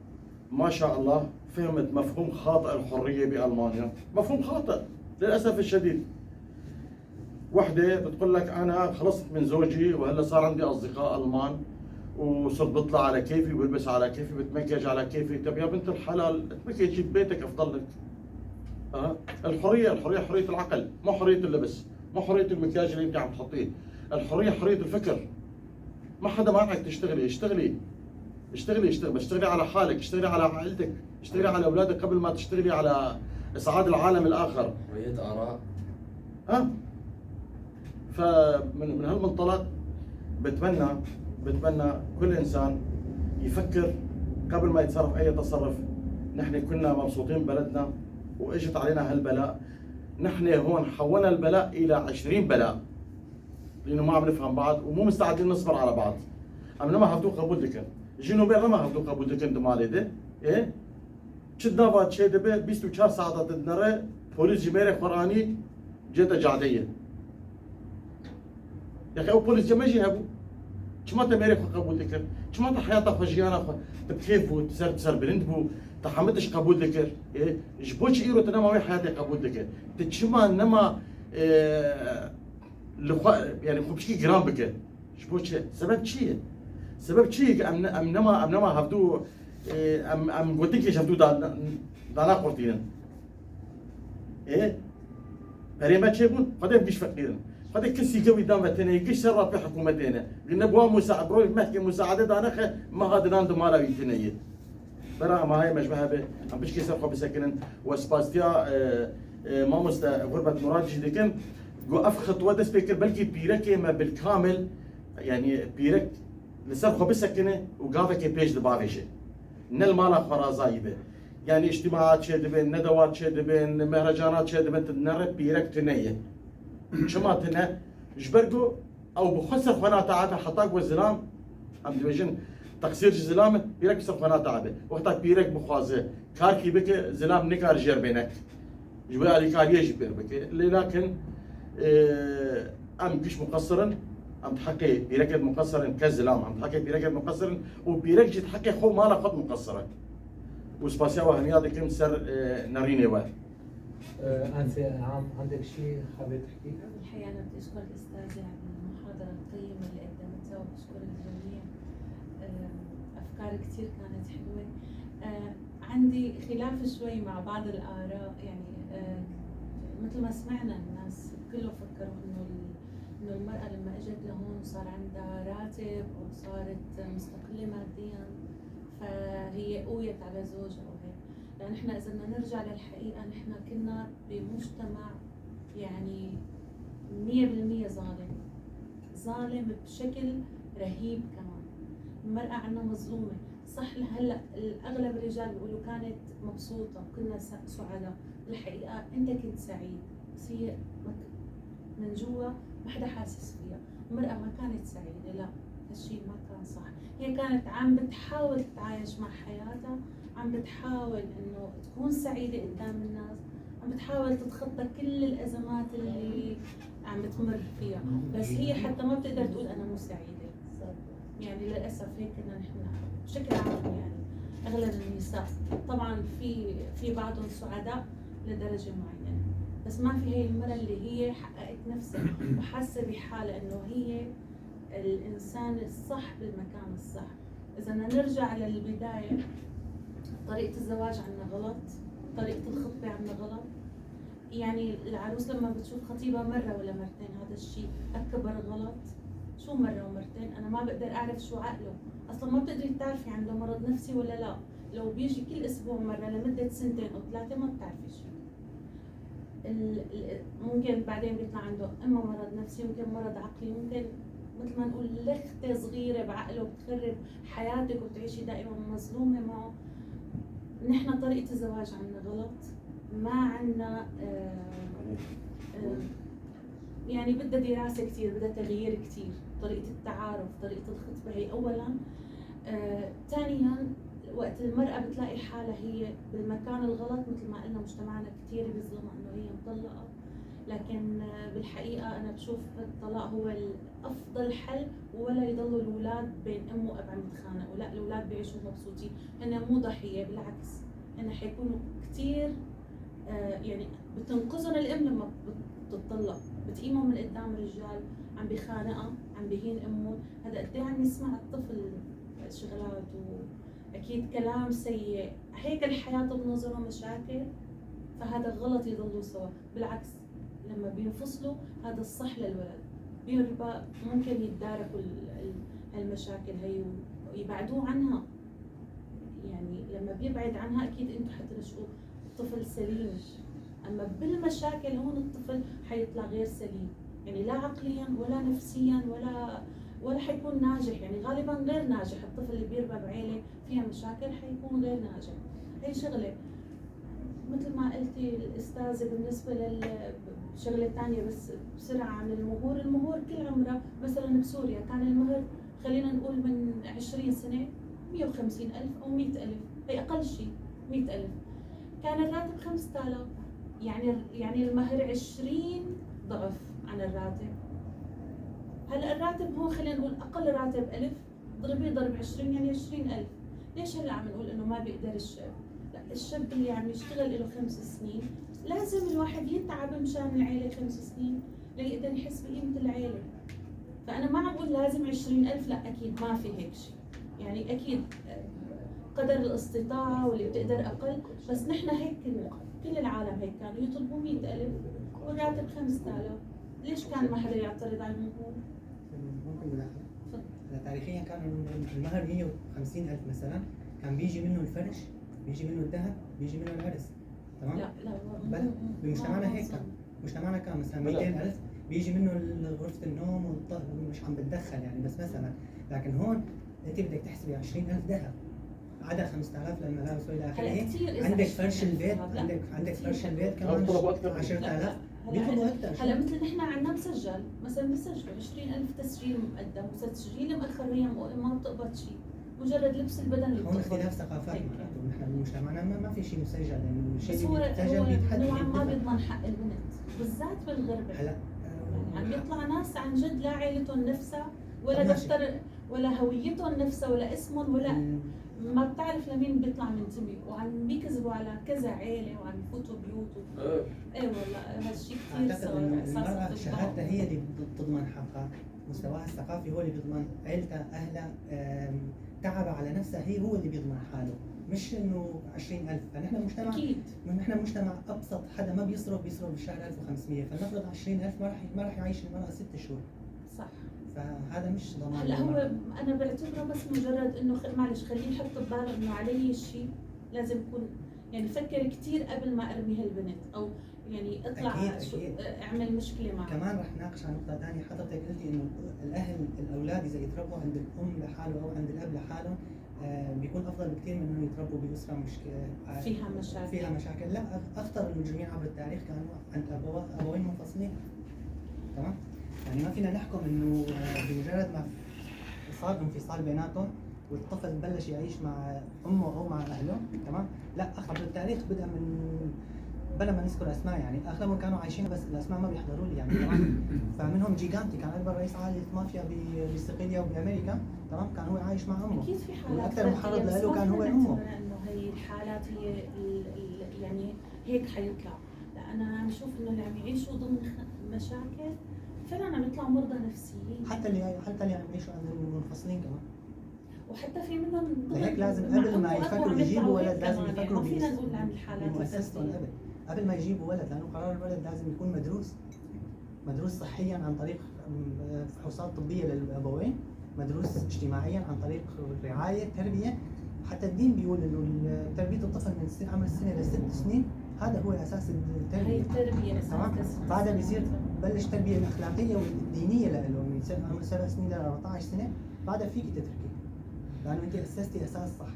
ما شاء الله فهمت مفهوم خاطئ الحريه بالمانيا، مفهوم خاطئ للاسف الشديد. وحده بتقول لك انا خلصت من زوجي وهلا صار عندي اصدقاء المان وصرت بطلع على كيفي وبلبس على كيفي بتمكج على كيفي. طب يا بنت الحلال اتمكجي ببيتك افضل لك. الحريه حريه العقل، مو حريه اللبس، مو حريه المكياج اللي انت عم تحطيه. الحريه حريه الفكر. ما حدا مانعك تشتغلي، اشتغلي بس اشتغلي على حالك، اشتغلي على عائلتك، اشتغلي على اولادك قبل ما تشتغلي على اسعاد العالم الاخر. حريه اراء. فمن هالمنطلق بتمنى كل انسان يفكر قبل ما يتصرف اي تصرف. نحن كنا مبسوطين ببلدنا واجت علينا هالبلاء، نحن هون حولنا البلاء الى 20 بلاء لانه ما عم نفهم بعض ومو مستعدين نصبر على بعض. امنا ما هفتو قبول دكن جنوبي ما هفتو قبول دكن دماليده چدنا وات چه دبه 24 ساعت دنره پلیس جمهور قرآنی جت جعديه يا اخي او بوليس جماجي هبو چما تمري قبول دكر چما حياته فجيانا بكيف تسر بلند بو تحمدش قبول دكر جبوش ايرو تنما وي حياتي قبول دكر تشما نما يعني خبشكي جرام بك جبوش سبب شيء ام نما هفتو ام قلتك شفتو دانا قرطينا بريما تشيبون قد يبقيش فقيرا قد كسي قوي دام وطني يقش سر في حكومتنا قلنا بوا مساعد بروح محكي مساعده انا ما هذا ناند مالا يتنيه برا ما هي مشبهه به عم بشكي سر خو بسكنن وسباستيا ما مست غربه مراد جدكن جو افخط ودس بكر بلكي بيرك ما بالكامل يعني بيرك لسر خو بسكنه وقافك بيج دبافيشه نل مالا خرازايبه يعني اجتماعات شدبن ندوات شدبن مهرجانات شدبن تنرب بيرك تنيه شما تنه جبرقو او بخسر خنا تعب حطاق والزلام عم دبجن تقصير زلام بيرك بسر خنا تعب وقتك بيرك بخوازه كاركي بك زلام نكار جير بينك جبال علي كار يجبر بك لكن ام مش مقصرا عم تحكي بيرك مقصرا كزلام عم تحكي بيرك مقصرا وبيرك جي تحكي خو مالا خد مقصرا وسباسيا وهنيا كم سر ناريني واه أنت عم عندك شيء حابة تحكيه؟ الحقيقة أنا بدي أشكر الأستاذة على المحاضرة القيمة اللي قدمتها وبشكر الجميع. أفكار كثير كانت حلوة. عندي خلاف شوي مع بعض الآراء يعني مثل ما سمعنا الناس كله فكروا إنه المرأة لما إجت لهون وصار عندها راتب وصارت مستقلة ماديا فهي قويت على زوجها وهيك. لأن إحنا إذا بدنا نرجع للحقيقة نحن كنا بمجتمع يعني 100% ظالم بشكل رهيب. كمان المرأة عنا مظلومة. صح هلا أغلب الرجال بيقولوا كانت مبسوطة وكنا سعداء، بالحقيقة أنت كنت سعيد بس هي من جوا ما حدا حاسس فيها. المرأة ما كانت سعيدة، لا هالشيء ما كان صح. هي كانت عم بتحاول تتعايش مع حياتها، عم بتحاول انه تكون سعيدة قدام الناس، عم بتحاول تتخطى كل الازمات اللي عم بتمر فيها، بس هي حتى ما بتقدر تقول انا مو سعيدة. يعني للاسف هيك كنا نحن بشكل عام يعني اغلب النساء. طبعا في بعضهم سعداء لدرجة معينة، بس ما في هي المرأة اللي هي حققت نفسها وحاسة بحالها انه هي الانسان الصح بالمكان الصح. اذا بدنا نرجع للبداية، طريقة الزواج عنا غلط، طريقة الخطبة عنا غلط. يعني العروس لما بتشوف خطيبها مرة ولا مرتين هذا الشيء أكبر غلط. شو مرة ومرتين؟ أنا ما بقدر أعرف شو عقله، أصلا ما بتقدري تعرفي عنده مرض نفسي ولا لا. لو بيجي كل أسبوع مرة لمدة 2 أو 3 ما بتعرفي شو. ممكن بعدين بيطلع عنده اما مرض نفسي، ممكن مرض عقلي، ممكن مثل ما نقول لختة صغيرة بعقله بتخرب حياتك وبتعيشي دائما مظلومة معه. نحن طريقة الزواج عنا غلط، ما عنا يعني بدها دراسة كتير، بدها تغيير كتير، طريقة التعارف، طريقة الخطبة هي أولا. ثانيا وقت المرأة بتلاقي حالها هي بالمكان الغلط، مثل ما قلنا مجتمعنا كتير بيظلمها إنه هي مطلقة، لكن بالحقيقة أنا بشوف الطلاق هو الأفضل حل، ولا يضلوا الأولاد بين أم وأب عم يتخانقوا، لا الأولاد بيعيشوا مبسوطين، هن مو ضحية، بالعكس هن حيكونوا كتير يعني بتنقذهم الأم لما بتطلق، بتقيمهم من قدام رجال عم بخانقها، عم بهين أمه. هذا قد إيه عم يسمع الطفل شغلات وأكيد كلام سيء، هيك الحياة بنظره مشاكل، فهذا غلط يضلوا سوا. بالعكس لما بينفصلوا هذا الصح للولد، بيربى ممكن يتداركوا المشاكل هي ويبعدوه عنها. يعني لما بيبعد عنها اكيد انتم حتنشئوا طفل سليم، اما بالمشاكل هون الطفل حيطلع غير سليم، يعني لا عقليا ولا نفسيا ولا حيكون ناجح، يعني غالبا غير ناجح. الطفل اللي بيربى بعيله فيها مشاكل حيكون غير ناجح. هي شغله مثل ما قلتي الأستاذة بالنسبة للشغلة الثانية، بس بسرعة عن المهور. المهور كل عمره مثلا بسوريا كان المهر خلينا نقول من 20 سنة 150,000 أو 100,000، هي أقل شيء 100,000. كان الراتب 5000، يعني المهر 20 ضعف عن الراتب. هلا الراتب هو خلينا نقول أقل راتب 1000، ضربيه ضرب 20 يعني 20,000. ليش هلا عم نقول إنه ما بيقدر الشاب؟ الشاب اللي عم يشتغل له 5 سنين لازم الواحد يتعب مشان العيلة 5 سنين ليقدر يحس بقيمة العيلة. فأنا ما عم بقول لازم 20,000، لا أكيد ما في هيك شيء، يعني أكيد قدر الاستطاعة واللي بتقدر أقل، بس نحن هيك كل العالم هيك كانوا يطلبوا 100,000 والراتب 5000. ليش كان ما حدا يعترض على المهور؟ ممكن مداخلة؟ تاريخيا كان المهر 150,000 مثلا، كان بيجي منه الفرش، بيجي منه الذهب، بيجي منه العرس، تمام؟ لا بل بمجتمعنا هيك كان، مجتمعنا كان مثلا 200,000 بيجي منه غرفة النوم مش عم بتدخل يعني، بس مثلا. لكن هون انت بدك تحسبي 20,000 ذهب، عدا 5000 للملابس والى اخره، عندك فرش البيت، عندك فرش البيت كمان 10,000 بيطلبوا اكثر. هلا مثل نحن عندنا مسجل، مثلا بسجلوا 20,000 تسجيل مقدم، وتسجيل مؤخر هي ما بتقبض شيء، مجرد لبس البدن اللي هون اختلاف ثقافات معناته. نحن بمجتمعنا ما في شيء مسجل، لانه الشيء اللي بيتسجل بيتحدد نوعا ما بيضمن حق البنت بالذات بالغربه. هلا يعني عم يطلع ناس عن جد لا عائلتهم نفسها ولا دفتر ولا هويتهم نفسها ولا اسمهم ولا ما بتعرف لمين بيطلع منتمي، وعم بيكذبوا على كذا عيله وعم يفوتوا بيوت. ايه والله هالشيء كثير اعتقد صار. انه المرأة شهادتها هي اللي بتضمن حقها، مستواها الثقافي هو اللي بيضمن، عيلتها اهلها تعبها على نفسها هو اللي بيضمن حاله، مش انه 20,000. فنحن مجتمع اكيد نحن مجتمع ابسط، حدا ما بيصرف بالشهر 1500، فلنفرض 20,000 ما راح يعيش المرأة 6 شهور. صح. فهذا مش ضمان. هلا هو انا بعتبره بس مجرد انه معلش خليه يحط بباله انه علي شيء لازم يكون، يعني فكر كثير قبل ما ارمي هالبنت، او يعني اطلع أكيد. اعمل مشكله معه. كمان رح نناقش عن نقطة ثانية. حضرتك قلتي انه الاولاد اذا يتربوا عند الام لحاله او عند الاب لحاله بيكون افضل بكثير من انه يتربوا باسره فيها مشاكل. لا، اخطر المجرمين عبر التاريخ كانوا عند ابوين منفصلين، تمام؟ يعني ما فينا نحكم انه بمجرد ما صار انفصال بيناتهم والطفل بلش يعيش مع امه او مع اهله، تمام؟ لا، اخطر التاريخ بدا من بلا ما نذكر اسماء، يعني اغلبهم كانوا عايشين بس الاسماء ما بيحضروا لي يعني، تمام؟ فمنهم جيجانتي كان اكبر رئيس عائله مافيا بصقليه وبامريكا، تمام؟ كان هو عايش مع امه. اكيد في حالات والاكثر محرض له كان هو امه. انه هي الحالات هي يعني هيك حيطلع. لا انا عم شوف انه اللي عم يعيشوا ضمن مشاكل فعلا عم يطلعوا مرضى نفسيين، حتى اللي عم يعيشوا عند المنفصلين كمان. وحتى في منهم لهيك لازم قبل ما يفكروا يجيبوا ولد لازم يفكروا ما فينا نقول عن الحالات بمؤسستهم قبل ما يجيبوا ولد، لانه قرار الولد لازم يكون مدروس صحيا عن طريق فحوصات طبيه للابوين، مدروس اجتماعيا عن طريق رعايه تربيه. حتى الدين بيقول انه تربيه الطفل من عمر السنه ل6 سنين هذا هو اساس هي التربيه. التربية تمام. أساس بعدها بيصير بلش التربيه الاخلاقيه والدينيه له من عمر 7 سنين ل 14 سنه، بعدها فيك تتركي لانه انت اسستي اساس صح.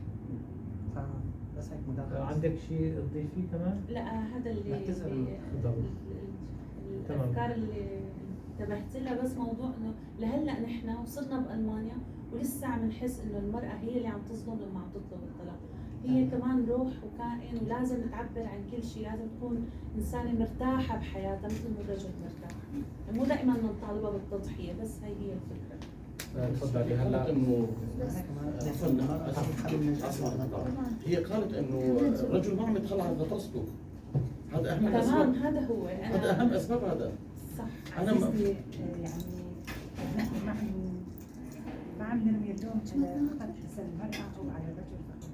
فبس هيك مداخله. عندك شيء تضيفيه كمان؟ لا هذا اللي بعتذر. تمام. الافكار اللي انتبهت لها، بس موضوع انه لهلا نحن وصلنا بالمانيا ولسه عم نحس انه المراه هي اللي عم تظلم لما عم تطلب الطلاق. هي كمان روح وكائن ولازم تعبر عن كل شيء، لازم تكون انسانه مرتاحه بحياتها مثل ما الرجل مرتاح. مو دائما نطالبها بالتضحيه، بس هي الفكره. تفضلي هلا. انه هي قالت انه الرجل ما عم يتخلى عن غطرسته. هذا اهم كمان الاسباب. هذا هو هذا اهم اسباب هذا. صح. أنا عزيزتي يعني نحن ما عم نرمي اللوم على فقط حسن المرأة أو على الرجل فقط،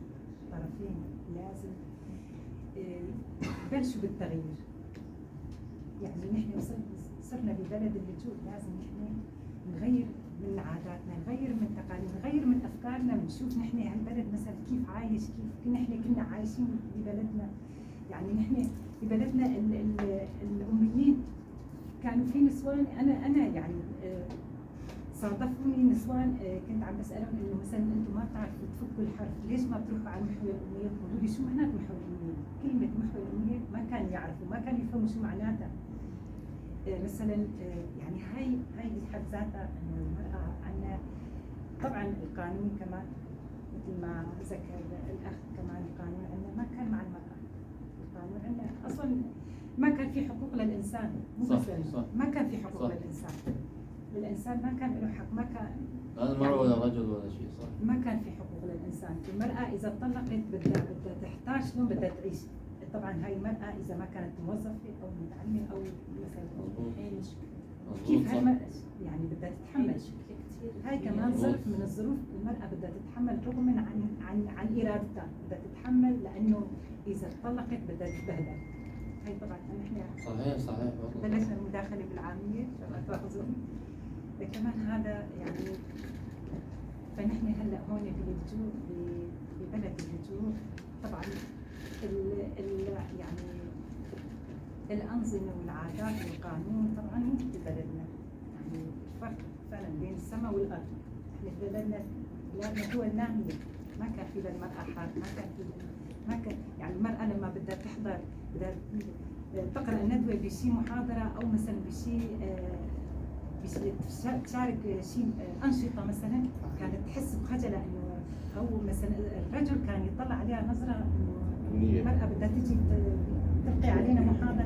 طرفين لازم يبلشوا بالتغيير. يعني نحن صرنا ببلد اللجوء، لازم نحن نغير من عاداتنا، نغير من تقاليدنا، نغير من أفكارنا، بنشوف نحن هالبلد مثلا كيف عايش، كيف نحن كنا عايشين ببلدنا. يعني نحن ببلدنا الأميين كانوا في نسوان، انا يعني صادفوني نسوان كنت عم بسالهم انه مثلا انتم ما بتعرفوا تفكوا الحرف، ليش ما بتروحوا على محور الاميه؟ قالوا لي شو معنات محور الاميه؟ كلمه محور الاميه ما كانوا يعرفوا، ما كانوا يفهموا شو معناتها. مثلا يعني هاي بحد ذاتها انه المراه عندنا طبعا القانون كمان مثل ما ذكر الاخ، كمان القانون عندنا ما كان مع المراه. القانون عندنا اصلا ما كان في حقوق للإنسان، مو صح، بس صح. ما كان في حقوق صح. للإنسان ما كان له حق، ما كان لا المرأة ولا الرجل ولا شيء، صح. ما كان في حقوق للإنسان. المرأة إذا طلقت بدها تحتاج شلون بدها تعيش. طبعا هاي المرأة إذا ما كانت موظفة أو متعلمة أو مثلا هي مشكله. كيف صح. هالمرأة يعني بدها تتحمل. مشكله كثير. هاي كمان ظرف من الظروف المرأة بدها تتحمل رغم عن إرادتها، بدها تتحمل لأنه إذا طلقت بدها تتبهدل. هاي طبعا نحن صحيح بلشنا المداخلة بالعامية فما تاخذون. كمان هذا يعني فنحن هلا هون باللجوء ببلد اللجوء طبعا يعني الأنظمة والعادات والقانون طبعا مو ببلدنا، يعني فرق فعلا بين السماء والأرض. احنا بلدنا دول نامية، ما كان في للمرأة حق، ما كان يعني المرأة لما بدها تحضر بدها تقرأ الندوة بشيء محاضرة أو مثلا بشيء تشارك شيء أنشطة مثلا، كانت تحس بخجلة إنه أو مثلا الرجل كان يطلع عليها نظرة إنه المرأة بدها تجي تلقي علينا محاضرة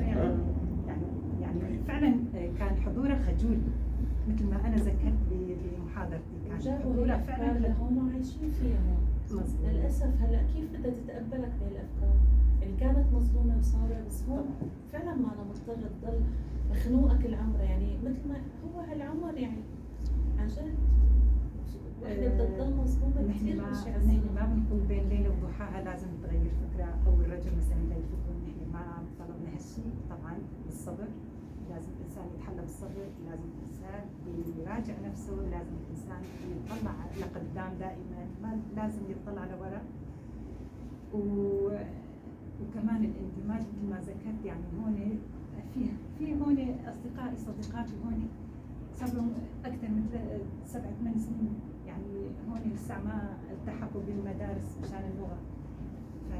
يعني فعلا كان حضورها خجول مثل ما أنا ذكرت بمحاضرتي، كان حضورها فعلا هم عايشين فيها هون. للأسف هلا كيف بدها تتقبلك بهالأفكار؟ يعني كانت مظلومة وصارت، بس هون فعلا ما أنا مضطرة تضل مخنوقة كل عمرها، يعني مثل ما هو هالعمر يعني عن جد وحدة بدها تضل مظلومة كثير. نحن ما بنقول بين ليلة وضحاها لازم تغير فكرة أو الرجل مثلا لا يفكر، نحن ما طلبنا هالشيء. طبعا بالصبر، لازم الإنسان يتحلى بالصبر، لازم الإنسان يراجع نفسه، لازم الإنسان يطلع لقدام دائما، ما لازم يطلع لورا. وكمان الاندماج مثل ما ذكرت، يعني هون في هون صديقاتي هون صار لهم أكثر من 7-8 سنين، يعني هون لسه ما التحقوا بالمدارس مشان اللغة. ف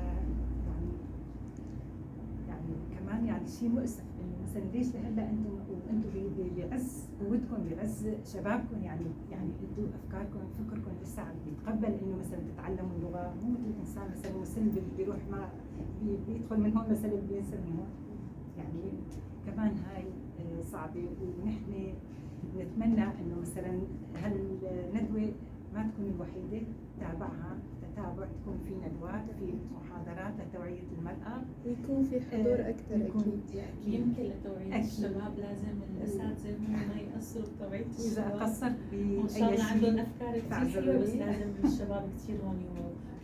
يعني كمان يعني شيء مؤسف إنه مثلا ليش لهلا أنتم بعز قوتكم بعز شبابكم، يعني أنتم أفكاركم فكركم لسه عم بيتقبل إنه مثلا تتعلموا اللغة، مو مثل الإنسان مثلا مسلم بيروح ما بيدخل من هون مثلا بينسى من هون. يعني كمان هاي صعبة، ونحن نتمنى إنه مثلا هالندوة ما تكون الوحيدة، تتابع تكون في ندوات، في محاضرات لتوعية المرأة، ويكون في حضور أكثر. يمكن لتوعية الشباب لازم الأساتذة هم ما يقصروا بتوعية الشباب. إذا قصرت ما شاء الله عندهم أفكار كثير حلوة، بس لازم الشباب كثير هون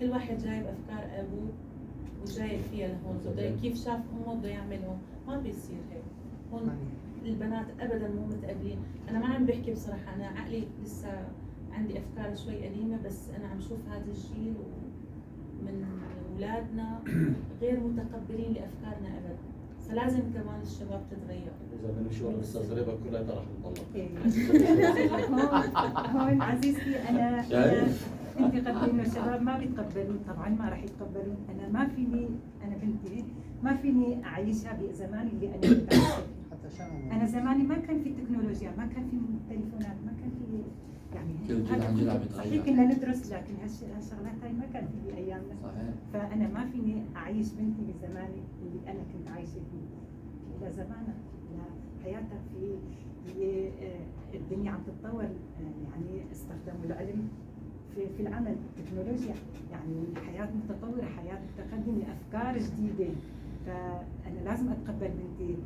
كل واحد جايب أفكار أبوه وجايب فيها لهون، بده كيف شاف أمه بده يعمل هون، ما بيصير هيك. هون البنات أبدا مو متقبلين. أنا ما عم بحكي بصراحة، أنا عقلي لسه عندي أفكار شوي قديمة، بس أنا عم شوف هذا الجيل من اولادنا غير متقبلين لافكارنا ابدا، فلازم كمان الشباب تتغير. اذا بدنا نمشي ورا الاستاذ ريبه كلها راح نطلق. هون عزيزتي انا انت قلتي انه الشباب ما بيتقبلون، طبعا ما راح يتقبلون. انا ما فيني، انا بنتي ما فيني اعيشها بزمان اللي انا كنت عايشة فيه. حتى شغله انا زماني ما كان في تكنولوجيا، ما كان في تليفونات، ما كان في كل جيل عن جيل عم يتغير. صحيح كنا ندرس، لكن هالشغلات هاي ما كان في ايامنا. صحيح. فانا ما فيني اعيش بنتي بزماني اللي انا كنت عايشه فيه. الى زمانها، الى حياتها في الدنيا عم تتطور، يعني استخدموا العلم في العمل، التكنولوجيا، يعني حياه متطوره، حياه تقدم لافكار جديده. فانا لازم اتقبل بنتي.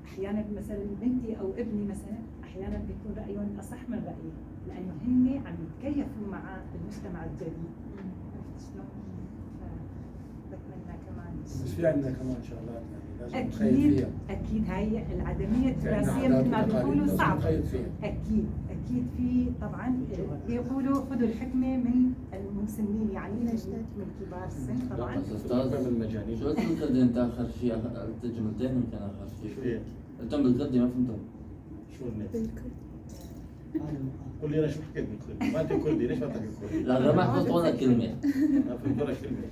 احيانا مثلا بنتي او ابني مثلا احيانا بيكون رايهم اصح من رايي، لانه هن عم يتكيفوا مع المجتمع الجديد. عرفت شلون؟ بتمنى كمان بس في عندنا كمان شغلات يعني لازم نخيل اكيد فيها. اكيد هاي العدميه في عندنا الدراسيه عادات مثل ما وتقاليد بيقولوا لازم صعبه. نخيل فيها. اكيد في طبعا بيقولوا خذوا الحكمه من المسنين، يعني من كبار السن طبعا. بس استاذ من المجانين. شو قلت بالكردي انت اخر شيء؟ قلت جملتين يمكن اخر شيء. إيه. قلتهم بالكردي ما فهمتهم. شو النت؟ قول لي انا شو حكيت بالكردي؟ ما انت كردي، ليش ما تحكي كردي؟ لا غير ما حفظت ولا كلمه. ما فهمت ولا كلمه.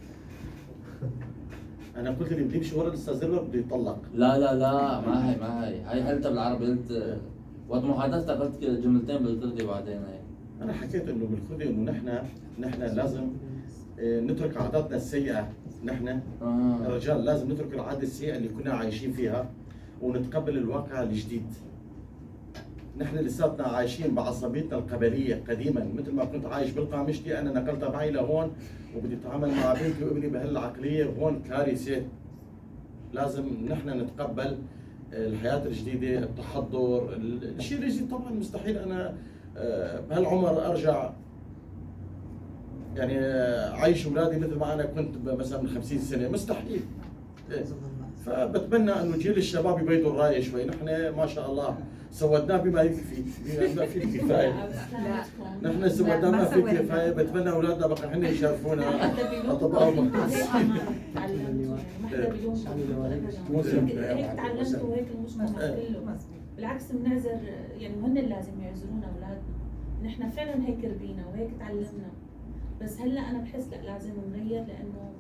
انا قلت اللي بده يمشي ورا الاستاذ ريبه بده يطلق. لا ما هي قلتها بالعربي. قلت وقت محادثتك قلت جملتين بالكردي بعدين هي. انا حكيت انه بالكردي انه نحن لازم نترك عاداتنا السيئه. نحن الرجال لازم نترك العاده السيئه اللي كنا عايشين فيها ونتقبل الواقع الجديد. نحن لساتنا عايشين بعصبيتنا القبليه قديما، مثل ما كنت عايش بالقامشتي انا نقلتها معي لهون وبدي اتعامل مع بنتي وابني بهالعقليه، هون كارثه. لازم نحن نتقبل الحياه الجديده، التحضر، الشيء الجديد. طبعا مستحيل انا بهالعمر ارجع يعني عايش اولادي مثل ما انا كنت مثلا من 50 سنه، مستحيل. فبتمنى انه جيل الشباب يبيضوا الرايه شوي. نحن ما شاء الله سودناه بما يكفي، بما فيه الكفايه. نحن سودناه ما فيه الكفايه. بتمنى اولادنا بقى هن يشرفونا اطباء ومهندسين. هيك تعلمتوا وهيك المجتمع كله. بالعكس بنعذر، يعني هن اللازم يعذرونا اولادنا. نحن فعلا هيك ربينا وهيك تعلمنا، بس هلا انا بحس لا لازم نغير، لانه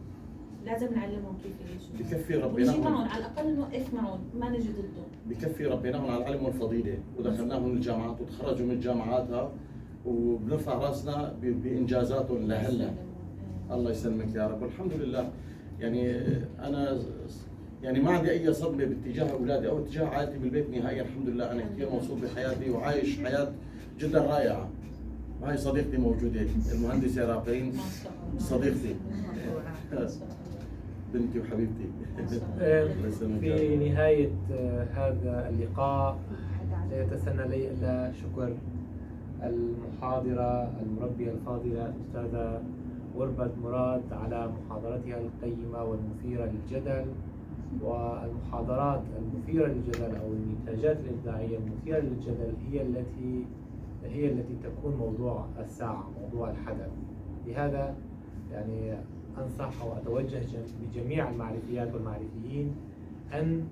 لازم نعلمهم كيف يعيشوا. بكفي ونجي ربيناهم، معهم على الاقل نوقف معهم، ما نجي ضدهم. بكفي ربيناهم على العلم والفضيله ودخلناهم الجامعات وتخرجوا من جامعاتها وبنرفع راسنا بانجازاتهم لهلا. الله يسلمك يا رب. والحمد لله. يعني انا يعني ما عندي اي صدمه باتجاه اولادي او اتجاه عائلتي بالبيت نهائيا. الحمد لله انا كثير مبسوط بحياتي وعايش حياه جدا رائعه. هاي صديقتي موجوده المهندسه رابرين، صديقتي بنتي وحبيبتي. في نهاية هذا اللقاء لا يتسنى لي إلا شكر المحاضرة المربية الفاضلة الأستاذة غربة مراد على محاضرتها القيمة والمثيرة للجدل، والمحاضرات المثيرة للجدل أو النتاجات الإبداعية المثيرة للجدل هي التي تكون موضوع الساعة، موضوع الحدث. لهذا يعني أنصح وأتوجه بجميع المعرفيات والمعرفيين أن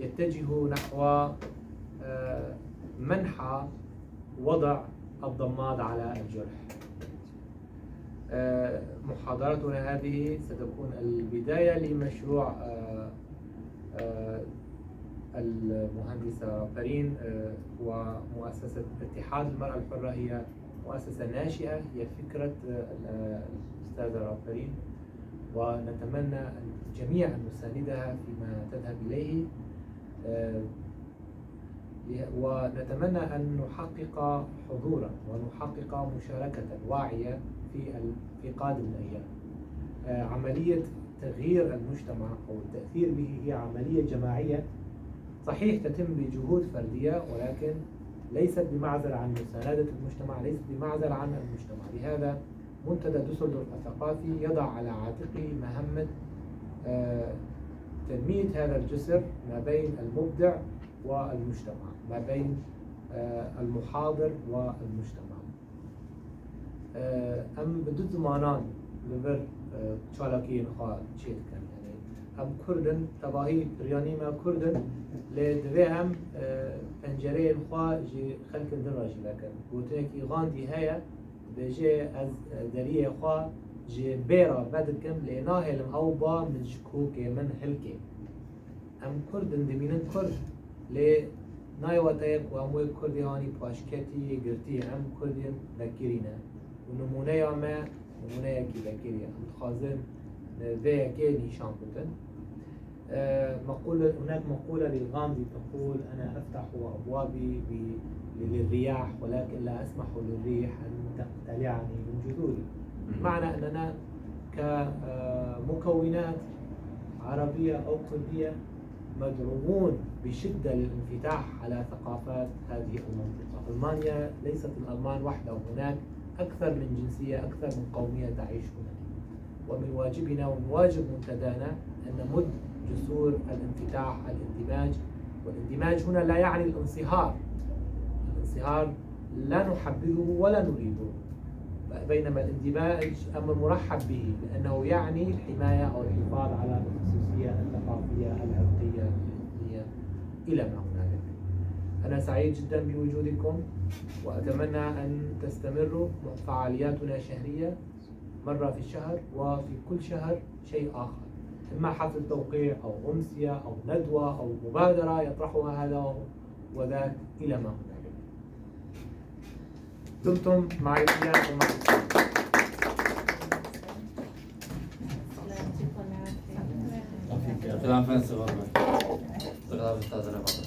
يتجهوا نحو منحى وضع الضماد على الجرح. محاضرتنا هذه ستكون البداية لمشروع المهندسة رابرين ومؤسسة اتحاد المرأة الحرة. هي مؤسسة ناشئة، هي فكرة الأستاذة رابرين، ونتمنى جميعا أن نساندها فيما تذهب إليه، ونتمنى أن نحقق حضورا ونحقق مشاركة واعية في قادم الأيام. عملية تغيير المجتمع أو التأثير به هي عملية جماعية، صحيح تتم بجهود فردية، ولكن ليست بمعزل عن مساندة المجتمع، ليست بمعزل عن المجتمع. لهذا منتدى دوسلدورف الثقافي يضع على عاتقه مهمة تنمية هذا الجسر ما بين المبدع والمجتمع، ما بين المحاضر والمجتمع. أم بدو زمانان لبر چالاکی نخواه چیت کن یعنی هم کردن تباهی ریانی ما کردن لدوی هم پنجره نخواه جی خلق در راجی لکن گوته کی غاندی هیا بجی از دریه خواه جی بیرا بدکم لناهلم او با من شکوک من هلکی هم کردن دمینن کرد ل نایواتایک و هموی کردی هانی پاشکتی گرتی هم کردی بکرینه و نمونه یا ما نمونه یکی بکریه هم خازن ذي كي نشان بدن هناك مقولة للغامدي تقول أنا أفتح أبوابي للرياح ولكن لا أسمح للريح أن تقتلعني من جذوري. معنى أننا كمكونات عربية أو كردية مدعوون بشدة للانفتاح على ثقافات هذه المنطقة. ألمانيا ليست الألمان وحده، هناك أكثر من جنسية، أكثر من قومية تعيش هنا، ومن واجبنا ومن واجب منتدانا أن نمد جسور الانفتاح، الاندماج. والاندماج هنا لا يعني الانصهار، الانصهار لا نحبذه ولا نريده، بينما الاندماج أمر مرحب به لأنه يعني الحماية أو الحفاظ على الخصوصية الثقافية العرقية الإثنية إلى ما هنالك. أنا سعيد جدا بوجودكم وأتمنى أن تستمروا فعالياتنا شهرية مرة في الشهر، وفي كل شهر شيء آخر، إما حفل توقيع أو أمسية أو ندوة أو مبادرة يطرحها هذا وذاك إلى ما هنالك. دمتم معي ومع العافية.